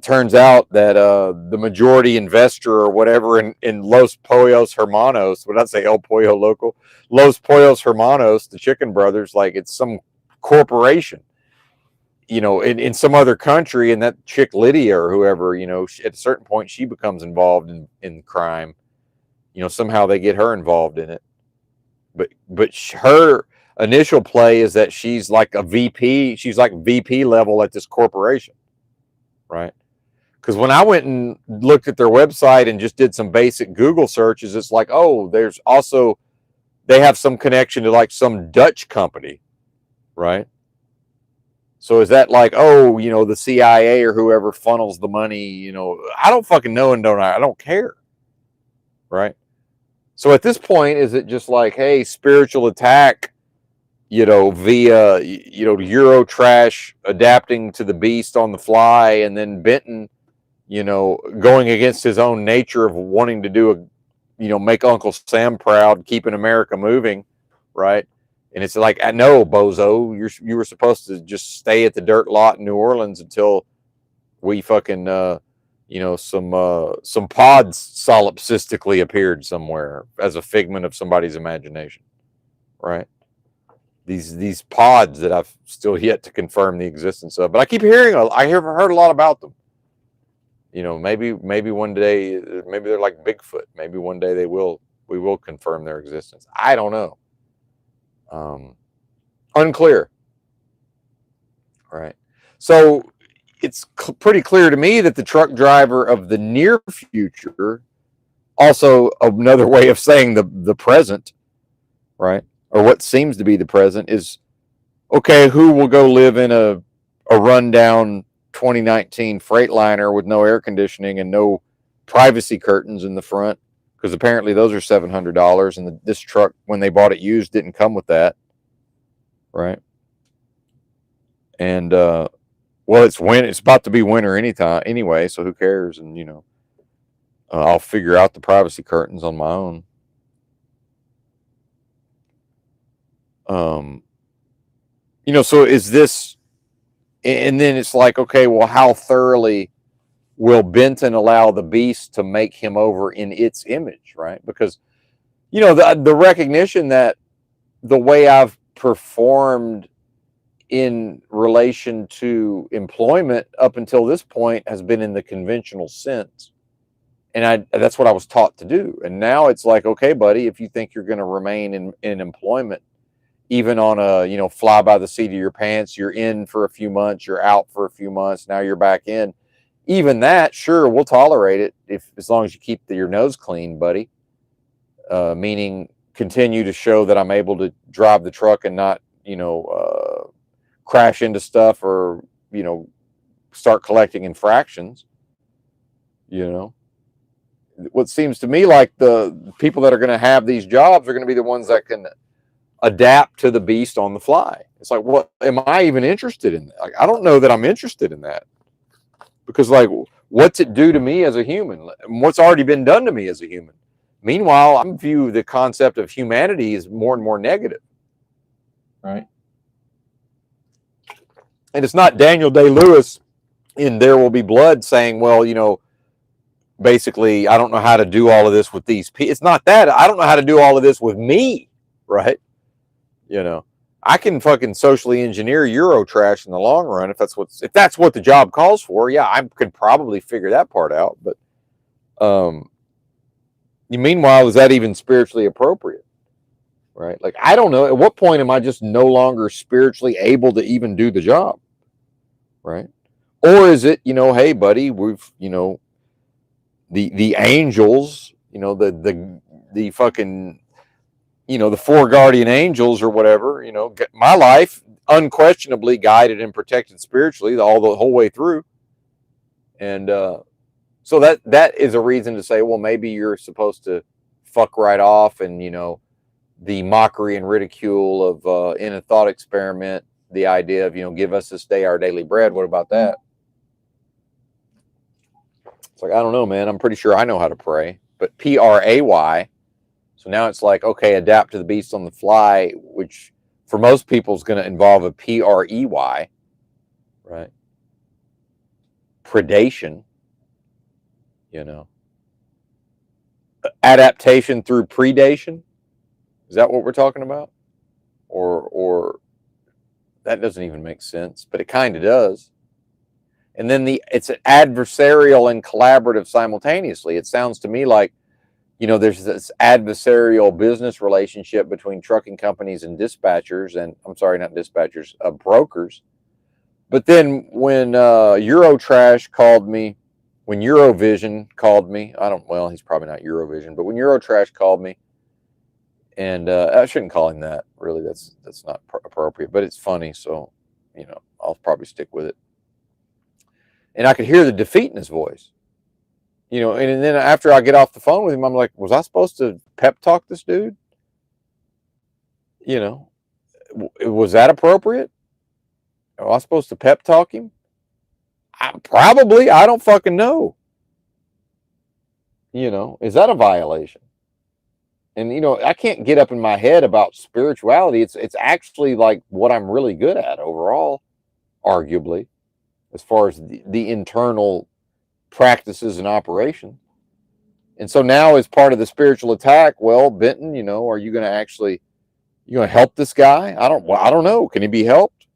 turns out that the majority investor or whatever in Los Pollos Hermanos, when I say El Pollo Loco, Los Pollos Hermanos, the Chicken Brothers, like it's some corporation, in some other country, and that chick Lydia or whoever, at a certain point she becomes involved in crime. Somehow they get her involved in it. But her initial play is that she's like a VP. She's like VP level at this corporation, right? Because when I went and looked at their website and just did some basic Google searches, it's like, oh, they have some connection to like some Dutch company, right? So is that like, oh, the CIA or whoever funnels the money? I don't fucking know, and I don't care, right? So at this point, is it just like, hey, spiritual attack, via, Eurotrash adapting to the beast on the fly, and then Benton, going against his own nature of wanting to do make Uncle Sam proud, keeping America moving, right? And it's like, no, bozo, you were supposed to just stay at the dirt lot in New Orleans until we fucking, some pods solipsistically appeared somewhere as a figment of somebody's imagination, right? These pods that I've still yet to confirm the existence of, but I keep heard a lot about them. Maybe one day, maybe they're like Bigfoot. Maybe one day we will confirm their existence. I don't know. Unclear. Right. So it's pretty clear to me that the truck driver of the near future, also another way of saying the present, right? Or what seems to be the present, is, okay, who will go live in a rundown 2019 Freightliner with no air conditioning and no privacy curtains in the front? Because apparently those are $700, and this truck, when they bought it used, didn't come with that, right? And well, it's about to be winter anytime anyway, so who cares? And I'll figure out the privacy curtains on my own. So is this, and then it's like, okay, well, how thoroughly will Benton allow the beast to make him over in its image, right? Because, the recognition that the way I've performed in relation to employment up until this point has been in the conventional sense. And that's what I was taught to do. And now it's like, okay, buddy, if you think you're going to remain in employment, even on a, fly by the seat of your pants, you're in for a few months, you're out for a few months, now you're back in. Even that, sure, we'll tolerate it as long as you keep your nose clean, buddy. Meaning continue to show that I'm able to drive the truck and not, crash into stuff or, start collecting infractions. What seems to me like the people that are going to have these jobs are going to be the ones that can adapt to the beast on the fly. It's like, what am I even interested in? Like, I don't know that I'm interested in that, because like, what's it do to me as a human? What's already been done to me as a human? Meanwhile, I view the concept of humanity as more and more negative, right? And it's not Daniel Day-Lewis in There Will Be Blood saying, well, basically, I don't know how to do all of this with these people. It's not that. I don't know how to do all of this with me, right? I can fucking socially engineer Eurotrash in the long run if that's what the job calls for. Yeah, I could probably figure that part out. But Um, meanwhile, is that even spiritually appropriate? Right? Like, I don't know. At what point am I just no longer spiritually able to even do the job? Right? Or is it, hey, buddy, we've, the angels, the fucking, the four guardian angels or whatever, my life unquestionably guided and protected spiritually the whole way through. And so that is a reason to say, well, maybe you're supposed to fuck right off. And the mockery and ridicule of in a thought experiment, the idea of give us this day our daily bread. What about that? It's like, I don't know, man. I'm pretty sure I know how to pray, but pray. So now it's like, okay, adapt to the beast on the fly, which for most people is going to involve a prey, right? Predation, adaptation through predation. Is that what we're talking about? Or that doesn't even make sense, but it kind of does. And then it's adversarial and collaborative simultaneously. It sounds to me like, there's this adversarial business relationship between trucking companies and dispatchers, and I'm sorry, not dispatchers, brokers. But then when Eurotrash called me, when Eurovision called me, he's probably not Eurovision, but when Eurotrash called me, and I shouldn't call him that, really, that's not appropriate, but it's funny, so, I'll probably stick with it. And I could hear the defeat in his voice. And then after I get off the phone with him, I'm like, was I supposed to pep talk this dude? Was that appropriate? Am I supposed to pep talk him? Probably. I don't fucking know. Is that a violation? And, I can't get up in my head about spirituality. It's actually like what I'm really good at overall, arguably, as far as the internal practices and operations. And so now, as part of the spiritual attack, well, Benton, are you going to help this guy? I don't know. Can he be helped?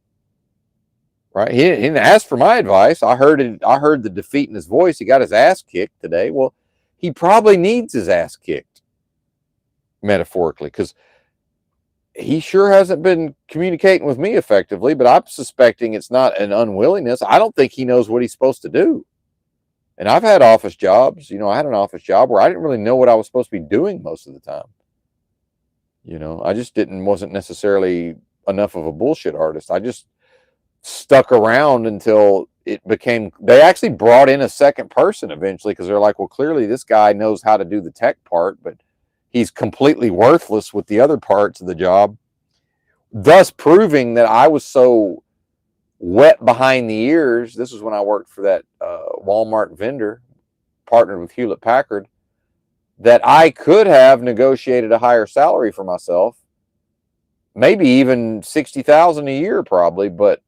Right? He didn't ask for my advice. I heard the defeat in his voice. He got his ass kicked today. Well, he probably needs his ass kicked, metaphorically, because he sure hasn't been communicating with me effectively. But I'm suspecting it's not an unwillingness. I don't think he knows what he's supposed to do. And I've had office jobs. I had an office job where I didn't really know what I was supposed to be doing most of the time. I just wasn't necessarily enough of a bullshit artist. I just stuck around until it became, they actually brought in a second person eventually, because they're like, well, clearly this guy knows how to do the tech part, but he's completely worthless with the other parts of the job, thus proving that I was so wet behind the ears. This was when I worked for that Walmart vendor, partnered with Hewlett Packard, that I could have negotiated a higher salary for myself, maybe even $60,000 a year, probably, but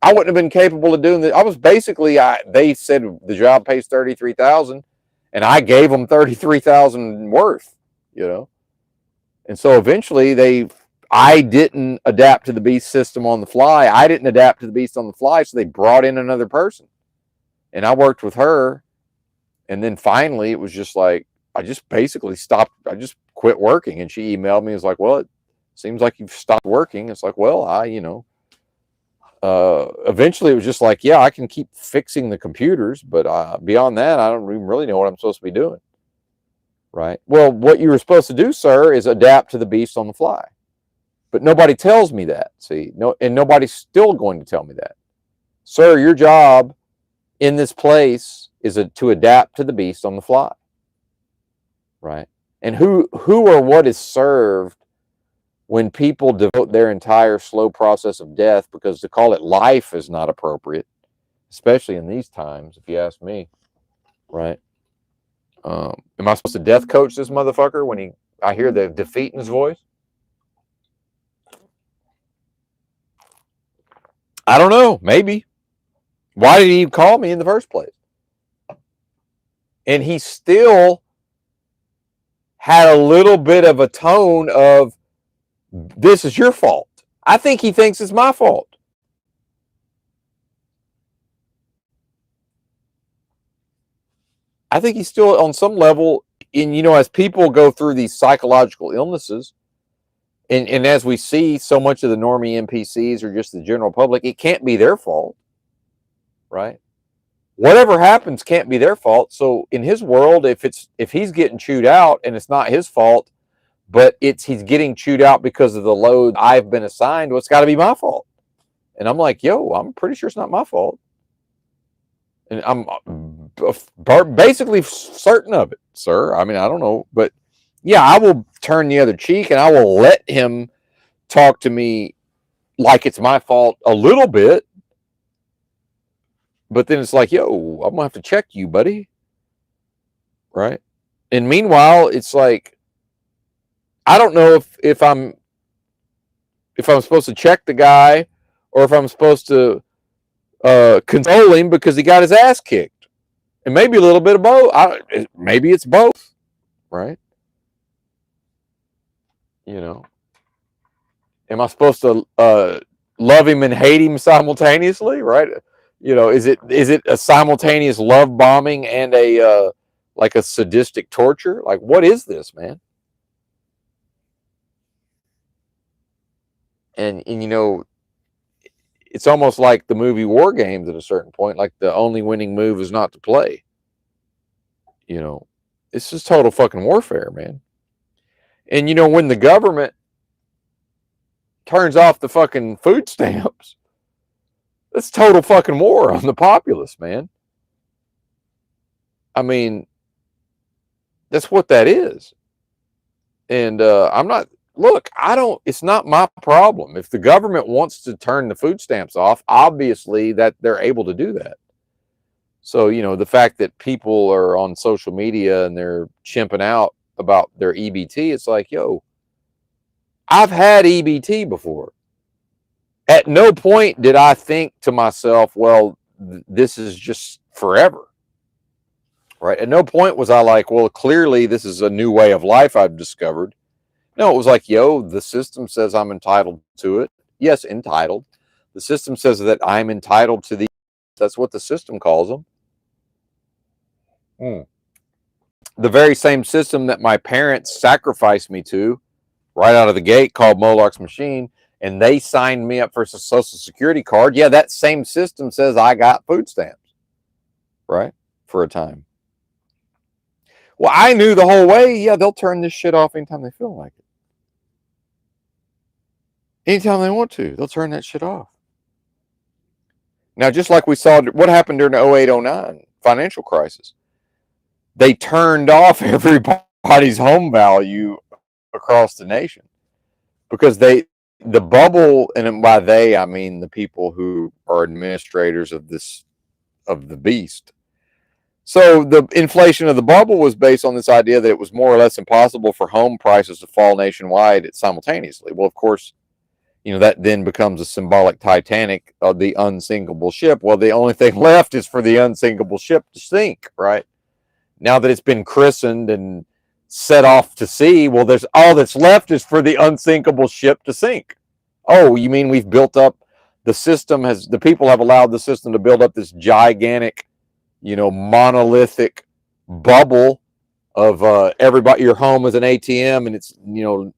I wouldn't have been capable of doing that. I was basically, they said the job pays $33,000, and I gave them $33,000 worth, and so eventually I didn't adapt to the beast system on the fly. I didn't adapt to the beast on the fly, so they brought in another person, and I worked with her. And then finally, it was just like, I just basically stopped. I just quit working. And she emailed me. It's like, well, it seems like you've stopped working. It's like, well, eventually it was just like, yeah, I can keep fixing the computers, but beyond that, I don't even really know what I'm supposed to be doing. Right. Well, what you were supposed to do, sir, is adapt to the beast on the fly. But nobody tells me that. See, and nobody's still going to tell me that. Sir, your job in this place is to adapt to the beast on the fly. Right. And who or what is served when people devote their entire slow process of death, because to call it life is not appropriate, especially in these times, if you ask me. Right. Am I supposed to death coach this motherfucker when I hear the defeat in his voice? I don't know. Maybe. Why did he call me in the first place? And he still had a little bit of a tone of, this is your fault. I think he thinks it's my fault. I think he's still on some level. And as people go through these psychological illnesses, and as we see, so much of the normie NPCs or just the general public, it can't be their fault, right? Whatever happens can't be their fault. So in his world, if he's getting chewed out and it's not his fault, but he's getting chewed out because of the load I've been assigned, well, it's got to be my fault. And I'm like, yo, I'm pretty sure it's not my fault. And I'm basically certain of it, sir. I mean, I don't know, but yeah, I will turn the other cheek and I will let him talk to me like it's my fault a little bit. But then it's like, yo, I'm gonna have to check you, buddy. Right? And meanwhile, it's like, I don't know if I'm supposed to check the guy or if I'm supposed to console him because he got his ass kicked. And maybe a little bit of both. Maybe it's both, right? Am I supposed to love him and hate him simultaneously, right? Is it a simultaneous love bombing and a like a sadistic torture? Like, what is this, man? And it's almost like the movie War Games at a certain point. Like, the only winning move is not to play. It's just total fucking warfare, man. And when the government turns off the fucking food stamps, that's total fucking war on the populace, man. I mean, that's what that is. And it's not my problem. If the government wants to turn the food stamps off, obviously that they're able to do that. So, the fact that people are on social media and they're chimping out about their EBT, it's like, yo, I've had EBT before. At no point did I think to myself, well, this is just forever. Right? At no point was I like, well, clearly this is a new way of life I've discovered. No, it was like, yo, the system says I'm entitled to it. Yes, entitled. The system says that I'm entitled to the. That's what the system calls them. The very same system that my parents sacrificed me to right out of the gate, called Moloch's Machine, and they signed me up for a Social Security card. Yeah, that same system says I got food stamps, right, for a time. Well, I knew the whole way, yeah, they'll turn this shit off anytime they feel like it. Anytime they want to, they'll turn that shit off. Now, just like we saw what happened during the 08-09 financial crisis, they turned off everybody's home value across the nation because the bubble, and by they I mean the people who are administrators of the beast. So the inflation of the bubble was based on this idea that it was more or less impossible for home prices to fall nationwide simultaneously. Well, of course, that then becomes a symbolic Titanic of the unsinkable ship. Well, the only thing left is for the unsinkable ship to sink, right? Now that it's been christened and set off to sea, well, there's all that's left is for the unsinkable ship to sink. Oh, you mean we've built up the people have allowed the system to build up this gigantic, monolithic bubble of everybody, your home is an ATM and it's,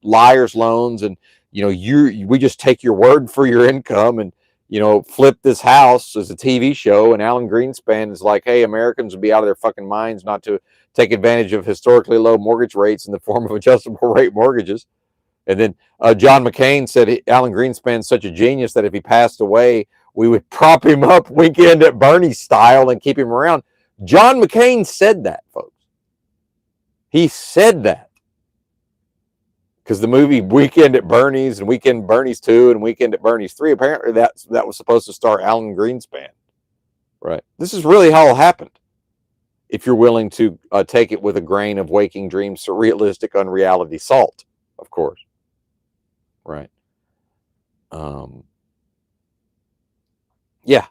liar's loans, and we just take your word for your income and flip this house as a TV show. And Alan Greenspan is like, hey, Americans would be out of their fucking minds not to take advantage of historically low mortgage rates in the form of adjustable rate mortgages. And then John McCain said Alan Greenspan's such a genius that if he passed away, we would prop him up Weekend at Bernie's style and keep him around. John McCain said that, folks. He said that. Because the movie Weekend at Bernie's and Weekend at Bernie's 2 and Weekend at Bernie's 3, apparently that was supposed to star Alan Greenspan. Right. This is really how it happened. If you're willing to take it with a grain of waking dream, surrealistic, unreality salt, of course. Right. Yeah.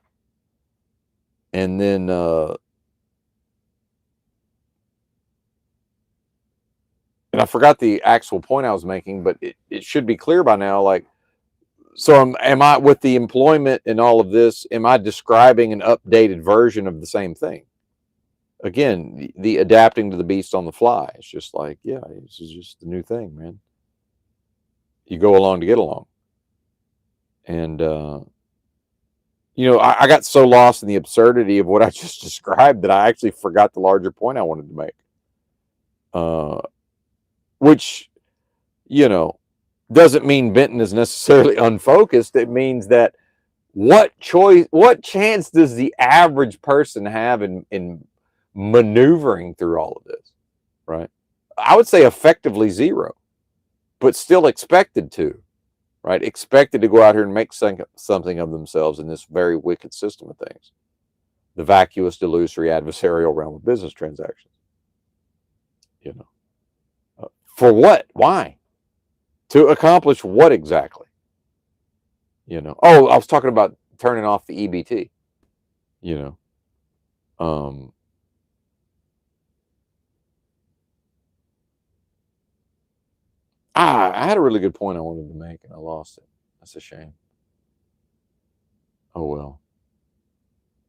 And then and I forgot the actual point I was making, but it should be clear by now. Like, so am I, with the employment and all of this, am I describing an updated version of the same thing? again, the adapting to the beast on the fly. It's just like, yeah, this is just the new thing, man. You go along to get along. And, I got so lost in the absurdity of what I just described that I actually forgot the larger point I wanted to make. Which, doesn't mean Benton is necessarily unfocused. It means that what chance does the average person have in maneuvering through all of this, right? I would say effectively zero, but still expected to, right? Expected to go out here and make something of themselves in this very wicked system of things. The vacuous, delusory, adversarial realm of business transactions. For what? Why? To accomplish what exactly? Oh, I was talking about turning off the EBT. I had a really good point I wanted to make and I lost it. That's a shame. Oh well.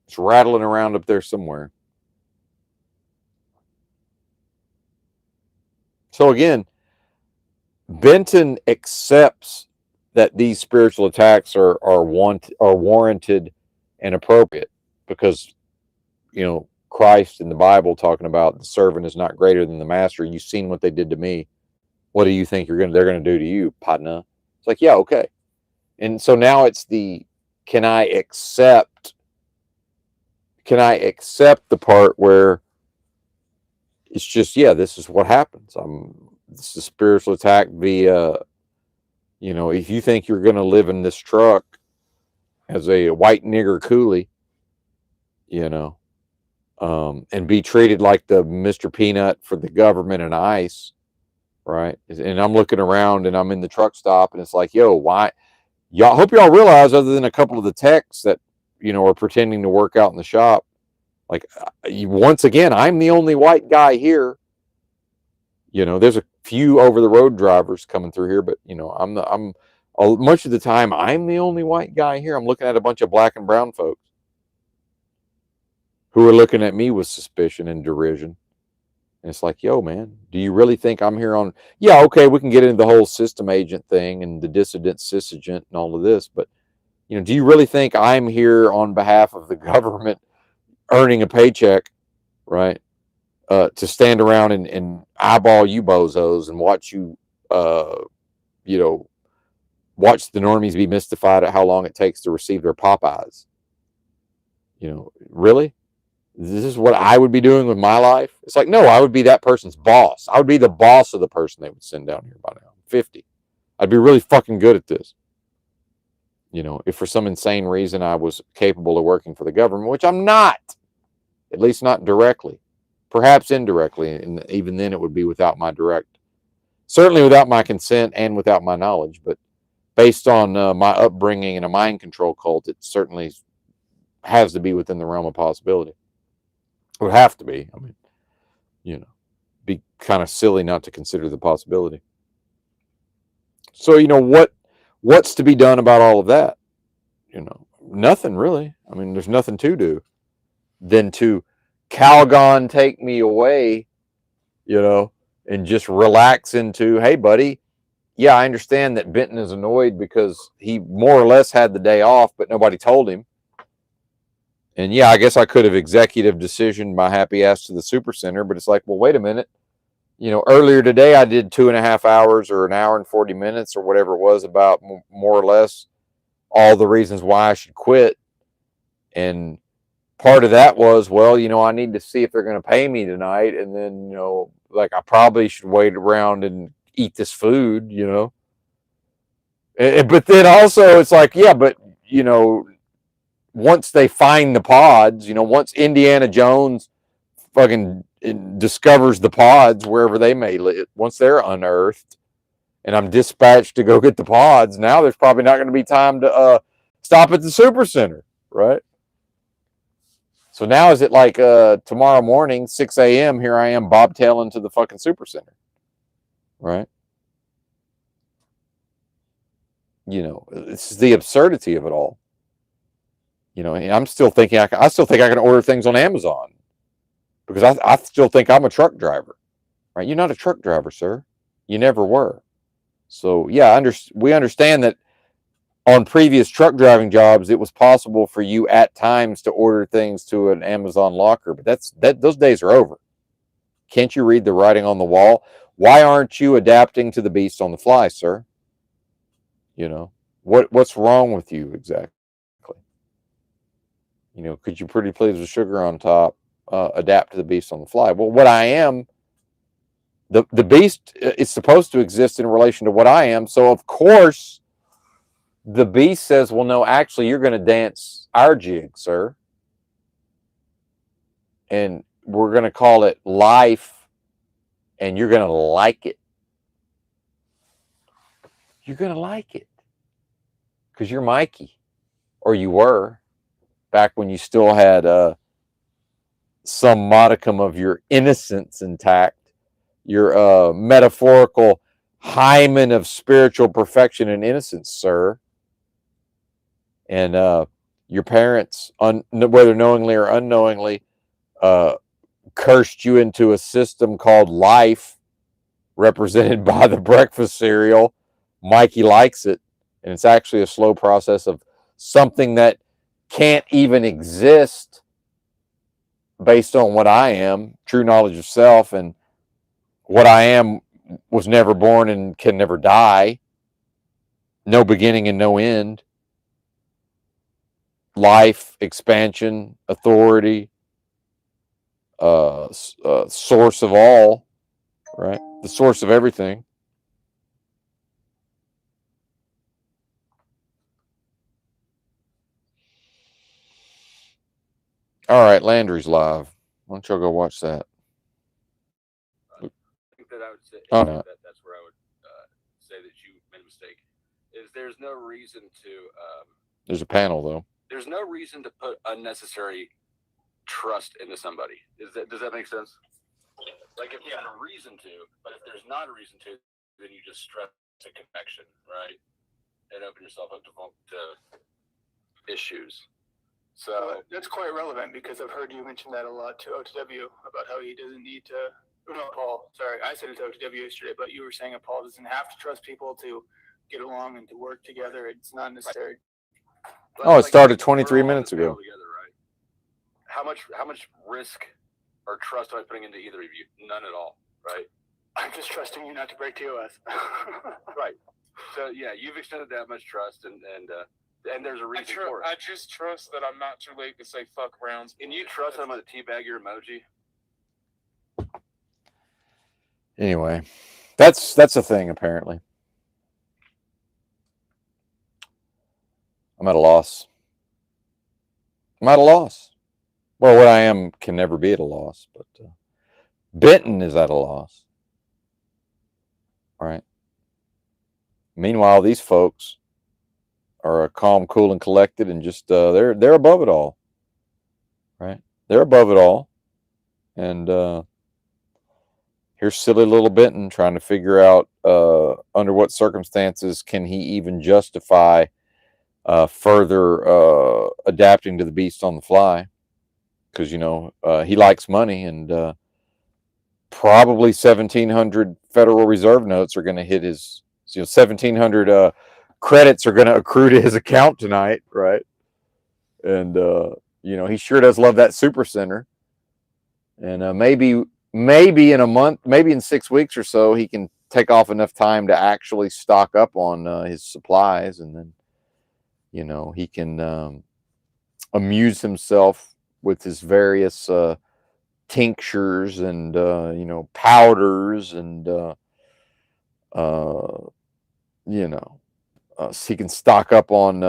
It's rattling around up there somewhere. So again, Benton accepts that these spiritual attacks are warranted and appropriate because Christ in the Bible talking about the servant is not greater than the master. You've seen what they did to me. What do you think they're gonna do to you, partner? It's like, yeah, okay. And so now it's can I accept the part where it's just, yeah, this is what happens. This is a spiritual attack via, if you think you're gonna live in this truck as a white nigger coolie, and be treated like the Mr. Peanut for the government and ICE, right? And I'm looking around and I'm in the truck stop and it's like, yo, why? Y'all hope y'all realize, other than a couple of the techs that are pretending to work out in the shop, like once again, I'm the only white guy here. There's a few over the road drivers coming through here, but I'm much of the time I'm the only white guy here. I'm looking at a bunch of black and brown folks who are looking at me with suspicion and derision. And it's like, yo, man, do you really think I'm here on? Yeah, okay, we can get into the whole system agent thing and the dissident cisagent and all of this, but do you really think I'm here on behalf of the government earning a paycheck, right? To stand around and eyeball you bozos and watch you, watch the normies be mystified at how long it takes to receive their Popeyes. Really? This is what I would be doing with my life? It's like, no, I would be that person's boss. I would be the boss of the person they would send down here by now. 50. I'd be really fucking good at this. If for some insane reason I was capable of working for the government, which I'm not, at least not directly, perhaps indirectly, and even then it would be without my certainly without my consent and without my knowledge, but based on my upbringing in a mind control cult, it certainly has to be within the realm of possibility. It would have to be. I mean, be kind of silly not to consider the possibility. So, what's to be done about all of that? Nothing really. I mean, there's nothing to do than to Calgon take me away, and just relax into, hey, buddy, yeah, I understand that Benton is annoyed because he more or less had the day off, but nobody told him. And yeah, I guess I could have executive decisioned my happy ass to the super center, but it's like, well, wait a minute. Earlier today I did 2.5 hours or an hour and 40 minutes or whatever it was about more or less all the reasons why I should quit. And part of that was, well, I need to see if they're going to pay me tonight. And then, like I probably should wait around and eat this food, But then also it's like, yeah, but, once they find the pods, once Indiana Jones fucking discovers the pods wherever they may live, once they're unearthed and I'm dispatched to go get the pods, now there's probably not going to be time to stop at the super center, right? So now is it like tomorrow morning, 6 a.m., here I am bobtailing to the fucking super center, right? This is the absurdity of it all. I'm still thinking I still think I can order things on Amazon. because I still think I'm a truck driver, right? You're not a truck driver, sir. You never were. So yeah, we understand that on previous truck driving jobs, it was possible for you at times to order things to an Amazon locker, but those days are over. Can't you read the writing on the wall? Why aren't you adapting to the beast on the fly, sir? You know, what's wrong with you exactly? You know, could you pretty please with sugar on top adapt to the beast on the fly? Well, what I am, the beast is supposed to exist in relation to what I am. So of course, the beast says, "Well, no, actually, you're going to dance our jig, sir, and we're going to call it life, and you're going to like it. You're going to like it because you're Mikey, or you were back when you still had some modicum of your innocence intact." Your metaphorical hymen of spiritual perfection and innocence, sir. And your parents, whether knowingly or unknowingly, cursed you into a system called life, represented by the breakfast cereal. Mikey likes it. And it's actually a slow process of something that can't even exist based on what I am, true knowledge of self, and what I am was never born and can never die. No beginning and no end. Life, expansion, authority, source of all, right? The source of everything. All right, Landry's live. Why don't y'all go watch that? I think that I would say Oh, no. that's where I would say that you made a mistake. Is there's no reason to There's a panel, though. there's no reason to put unnecessary trust into somebody. Does that make sense? Like if you have a reason to, but if there's not a reason to, then you just stress a connection, right? And open yourself up to issues. So that's quite relevant because I've heard you mention that a lot to OTW about how he doesn't need to. No, Paul. Sorry, I said it to OTW yesterday, but you were saying that Paul doesn't have to trust people to get along and to work together. It's not necessary. Oh, it started 23 minutes ago. Together, right? How much risk or trust am I putting into either of you? None at all, right? I'm just trusting you not to break TOS. Right. So yeah, you've extended that much trust, and there's a reason for it. I just trust that I'm not too late to say fuck Browns. And you trust I'm going to teabag your emoji? Anyway, that's a thing apparently. I'm at a loss. I'm at a loss. Well, what I am can never be at a loss, but Benton is at a loss. All right. Meanwhile, these folks are calm, cool, and collected, and just they're above it all. Right? They're above it all, and here's silly little Benton trying to figure out under what circumstances can he even justify further adapting to the beast on the fly, because he likes money, and probably 1,700 Federal Reserve notes are going to hit his 1,700 credits are going to accrue to his account tonight, right? And he sure does love that super center, and maybe in a month, maybe in 6 weeks or so, he can take off enough time to actually stock up on his supplies, and then he can amuse himself with his various tinctures and powders, and so he can stock up on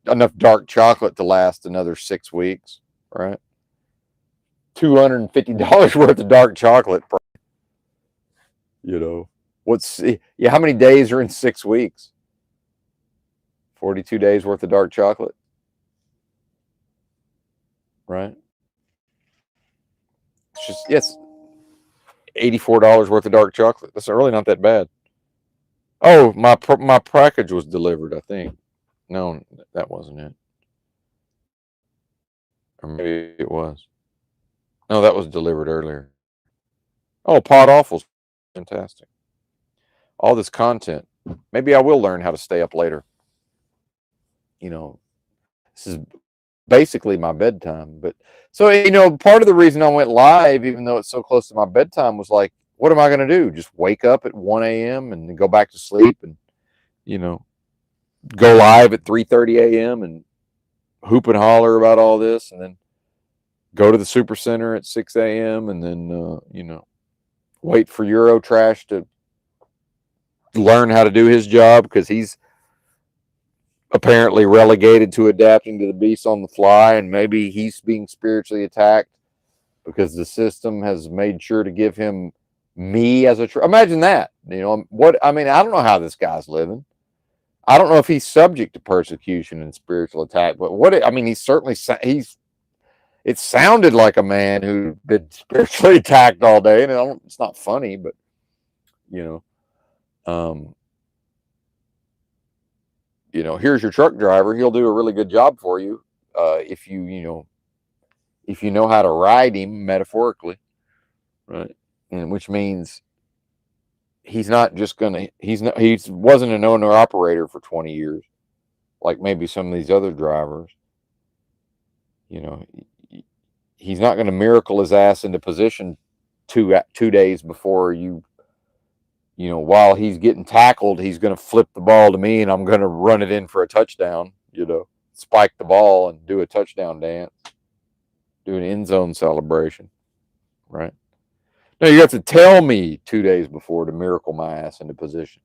enough dark chocolate to last another 6 weeks, right? $250 worth of dark chocolate. How many days are in 6 weeks? 42 days worth of dark chocolate, right? It's just, yes, $84 worth of dark chocolate. That's really not that bad. Oh, my package was delivered, I think. No, that wasn't it. Or maybe it was. No, that was delivered earlier. Oh, Pod Awful's fantastic. All this content. Maybe I will learn how to stay up later. You know, this is basically my bedtime. But so, part of the reason I went live, even though it's so close to my bedtime, was like, what am I going to do? Just wake up at 1 a.m. and then go back to sleep and, you know, go live at 3:30 a.m. and hoop and holler about all this, and then go to the super center at 6 a.m. and then, wait for Eurotrash to learn how to do his job because he's apparently relegated to adapting to the beast on the fly, and maybe he's being spiritually attacked because the system has made sure to give him me as a imagine that. What I mean, I don't know how this guy's living. I don't know if he's subject to persecution and spiritual attack, but he's certainly it sounded like a man who'd been spiritually attacked all day, and it's not funny, but here's your truck driver. He'll do a really good job for you if you know how to ride him metaphorically, right? And which means he wasn't an owner operator for 20 years, like maybe some of these other drivers. He's not going to miracle his ass into position 2 days before while he's getting tackled, he's going to flip the ball to me and I'm going to run it in for a touchdown, spike the ball and do a touchdown dance, do an end zone celebration, right? No, you have to tell me 2 days before to miracle my ass into position.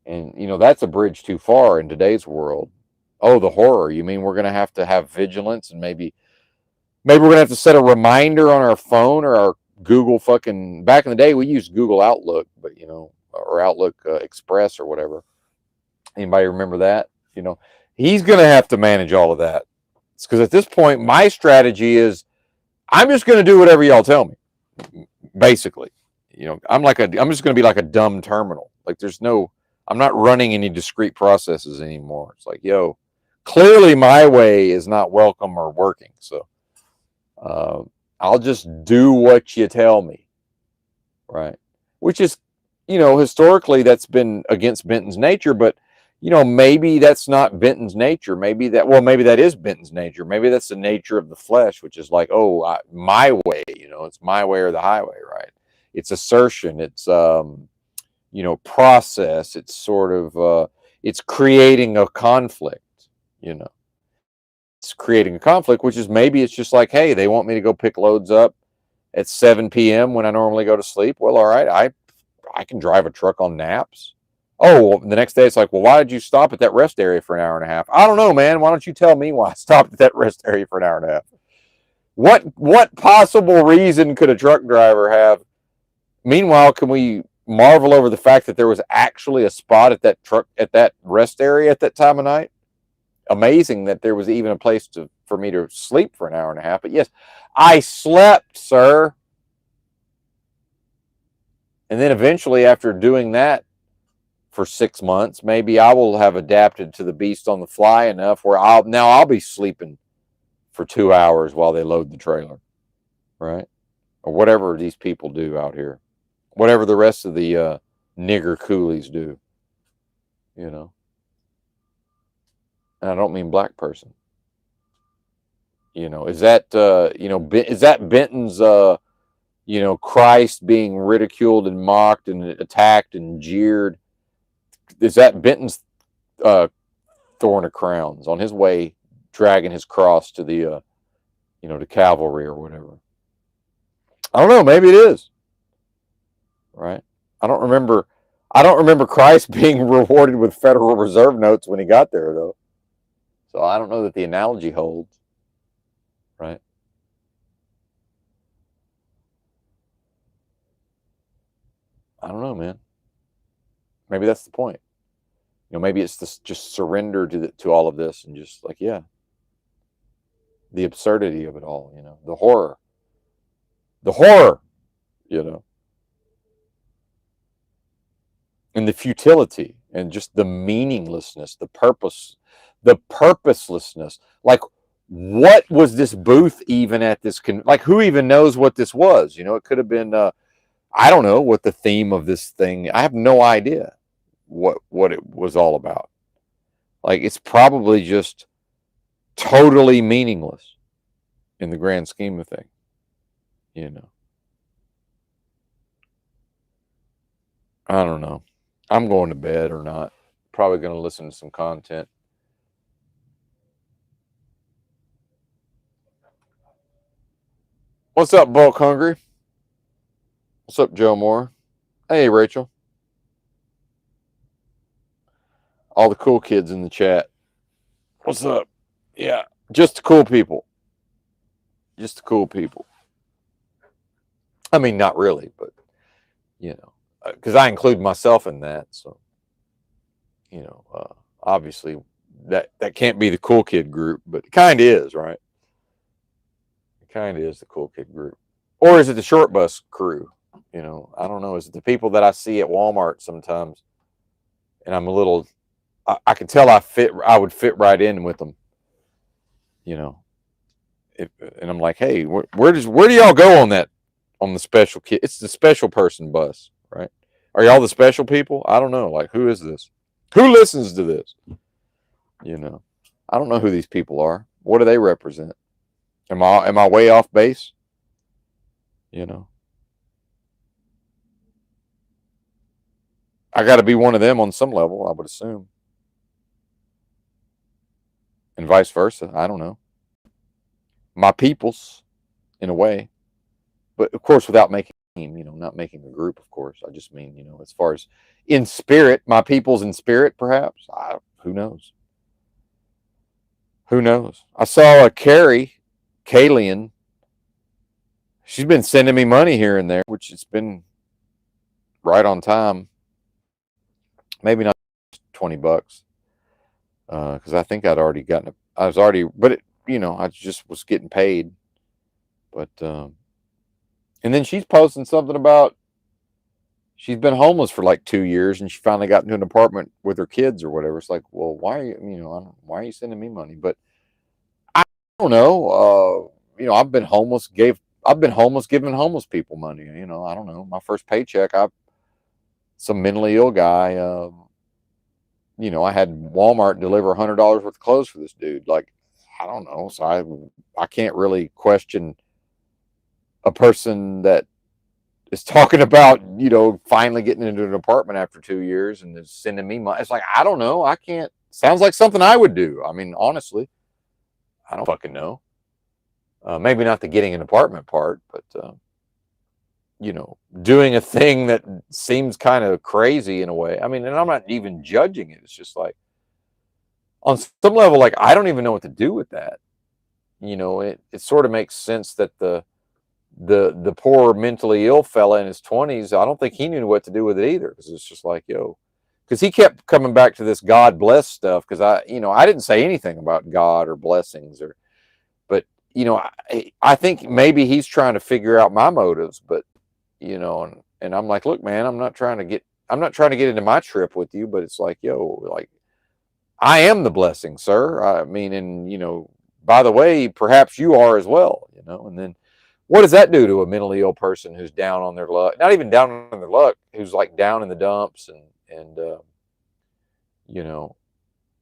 And, that's a bridge too far in today's world. Oh, the horror. You mean we're going to have vigilance and maybe we're going to have to set a reminder on our phone or our Google back in the day, we used Google Outlook, but, or Outlook Express or whatever. Anybody remember that? He's going to have to manage all of that. It's because at this point, my strategy is I'm just going to do whatever y'all tell me. Basically, I'm just going to be like a dumb terminal. Like I'm not running any discrete processes anymore. It's like, clearly my way is not welcome or working. So, I'll just do what you tell me, right? Which is, historically that's been against Benton's nature, but maybe that's not Benton's nature. Maybe that is Benton's nature. Maybe that's the nature of the flesh, which is like, my way, it's my way or the highway, right? It's assertion. It's, process. It's sort of, it's creating a conflict, It's creating a conflict, which is maybe it's just like, hey, they want me to go pick loads up at 7 p.m. when I normally go to sleep. Well, all right, I can drive a truck on naps. Oh, well, the next day it's like, well, why did you stop at that rest area for an hour and a half? I don't know, man. Why don't you tell me why I stopped at that rest area for an hour and a half? What possible reason could a truck driver have? Meanwhile, can we marvel over the fact that there was actually a spot at that rest area at that time of night? Amazing that there was even a place for me to sleep for an hour and a half. But yes, I slept, sir. And then eventually, after doing that for 6 months, maybe I will have adapted to the beast on the fly enough where I'll be sleeping for 2 hours while they load the trailer, right? Or whatever these people do out here, whatever the rest of the nigger coolies do, And I don't mean black person. Is that is that Benton's Christ being ridiculed and mocked and attacked and jeered? Is that Benton's thorn of crowns on his way dragging his cross to the to Calvary or whatever? I don't know, maybe it is. Right? I don't remember Christ being rewarded with Federal Reserve notes when he got there though. So I don't know that the analogy holds. Right? I don't know, man. Maybe that's the point. Maybe it's this just surrender to all of this and just like, yeah, the absurdity of it all, the horror, and the futility and just the meaninglessness, the purposelessness. Like, what was this booth even at this like who even knows what this was? It could have been I don't know what the theme of this thing. I have no idea what it was all about. Like it's probably just totally meaningless in the grand scheme of things, I don't know. I'm going to bed or not. Probably going to listen to some content. What's up, Bulk Hungry? What's up, Joe Moore? Hey, Rachel. All the cool kids in the chat. What's up? Yeah, just the cool people. Just the cool people. I mean, not really, but, because I include myself in that. So, obviously that can't be the cool kid group, but it kind of is, right? It kind of is the cool kid group. Or is it the short bus crew? I don't know. Is it the people that I see at Walmart sometimes? And I'm a little, I can tell I would fit right in with them, and I'm like, hey, where do y'all go on the special kid? It's the special person bus, right? Are y'all the special people? I don't know. Like, who is this? Who listens to this? I don't know who these people are. What do they represent? Am I way off base? I got to be one of them on some level, I would assume. And vice versa. I don't know. My peoples, in a way. But, of course, without making a team, not making a group, of course. I just mean, as far as in spirit, my peoples in spirit, perhaps. Who knows? Who knows? I saw a Kalian. She's been sending me money here and there, which it's been right on time. Maybe not $20, because I think I'd already gotten I just was getting paid. But and then she's posting something about she's been homeless for like 2 years and she finally got into an apartment with her kids or whatever. It's like, well, why are why are you sending me money? But I don't know. I've been homeless, giving homeless people money. I don't know. My first paycheck, some mentally ill guy. I had Walmart deliver $100 worth of clothes for this dude. Like, I don't know. So I can't really question a person that is talking about, finally getting into an apartment after 2 years and is sending me money. It's like, I don't know. I can't. Sounds like something I would do. I mean, honestly, I don't fucking know. Maybe not the getting an apartment part, but, doing a thing that seems kind of crazy in a way. I mean, and I'm not even judging it. It's just like, on some level, like, I don't even know what to do with that. It sort of makes sense that the poor mentally ill fella in his 20s, I don't think he knew what to do with it either. Because it's just like, because he kept coming back to this God bless stuff. Because I didn't say anything about God or blessings but I think maybe he's trying to figure out my motives. But and I'm like, look, man, I'm not trying to get into my trip with you. But it's like, like, I am the blessing, sir. I mean, and by the way, perhaps you are as well. And then, what does that do to a mentally ill person who's down on their luck? Not even down on their luck, who's like down in the dumps and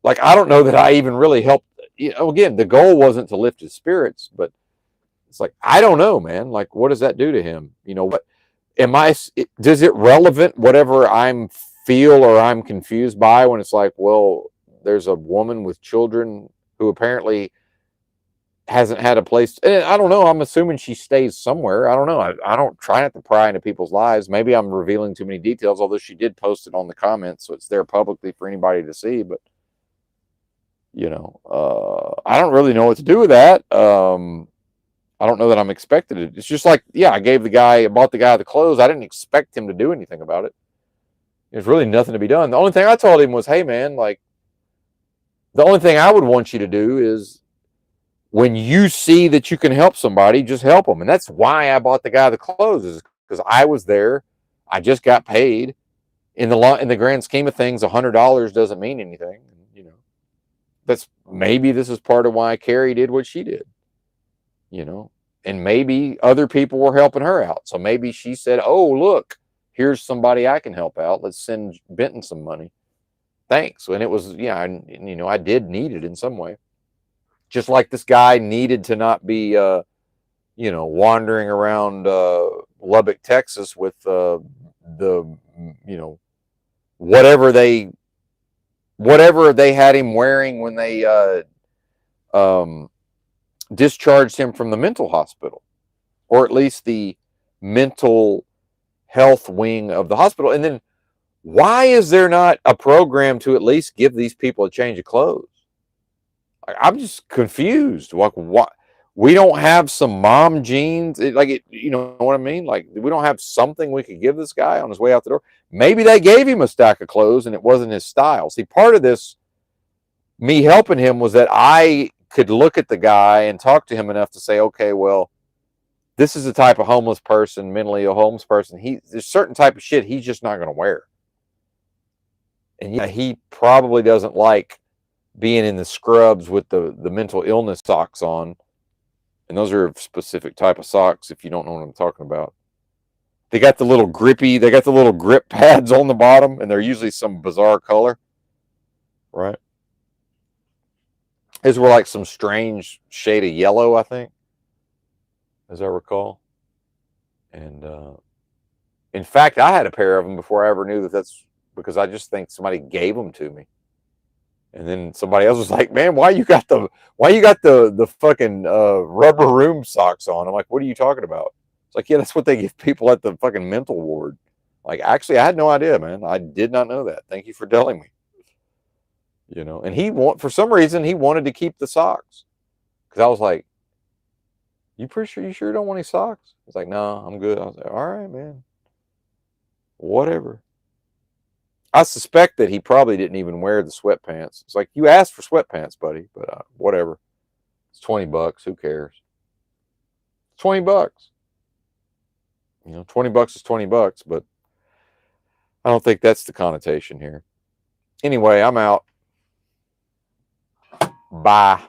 like, I don't know that I even really helped. Again, the goal wasn't to lift his spirits, but it's like, I don't know, man. Like, what does that do to him? What does it relevant whatever I'm feel or I'm confused by when it's like, well, there's a woman with children who apparently hasn't had a place. And I don't know. I'm assuming she stays somewhere. I don't know. I don't try not to pry into people's lives. Maybe I'm revealing too many details, although she did post it on the comments, so it's there publicly for anybody to see. But I don't really know what to do with that. I don't know that I'm expected it. It's just like, yeah, I bought the guy the clothes. I didn't expect him to do anything about it. There's really nothing to be done. The only thing I told him was, hey, man, like, the only thing I would want you to do is, when you see that you can help somebody, just help them. And that's why I bought the guy the clothes, is because I was there. I just got paid. In the grand scheme of things, $100 doesn't mean anything. maybe this is part of why Carrie did what she did, you know, and maybe other people were helping her out. So maybe she said, oh, look, here's somebody I can help out. Let's send Benton some money. Thanks. And it was, yeah, I did need it in some way. Just like this guy needed to not be, wandering around Lubbock, Texas with the, whatever they had him wearing when they discharged him from the mental hospital, or at least the mental health wing of the hospital. And then why is there not a program to at least give these people a change of clothes? I'm just confused. Like, what? We don't have some mom jeans, you know what I mean? Like, we don't have something we could give this guy on his way out the door. Maybe they gave him a stack of clothes and it wasn't his style. See, part of this, me helping him, was that I could look at the guy and talk to him enough to say, okay, well, this is the type of homeless person, mentally ill homeless person. There's certain type of shit he's just not going to wear. And yeah, he probably doesn't like being in the scrubs with the mental illness socks on. And those are a specific type of socks, if you don't know what I'm talking about. They got the little grip pads on the bottom, and they're usually some bizarre color. Right? These were like some strange shade of yellow, I think, as I recall. And in fact, I had a pair of them before I ever knew that's because I just think somebody gave them to me. And then somebody else was like, "Man, why you got the fucking rubber room socks on?" I'm like, "What are you talking about?" It's like, "Yeah, that's what they give people at the fucking mental ward." Like, actually, I had no idea, man. I did not know that. Thank you for telling me. And for some reason, he wanted to keep the socks, because I was like, "You sure you don't want any socks?" He's like, "No, I'm good." I was like, "All right, man, whatever." I suspect that he probably didn't even wear the sweatpants. It's like, you asked for sweatpants, buddy, but whatever. It's $20. Who cares? $20. $20 is $20, but I don't think that's the connotation here. Anyway, I'm out. Bye.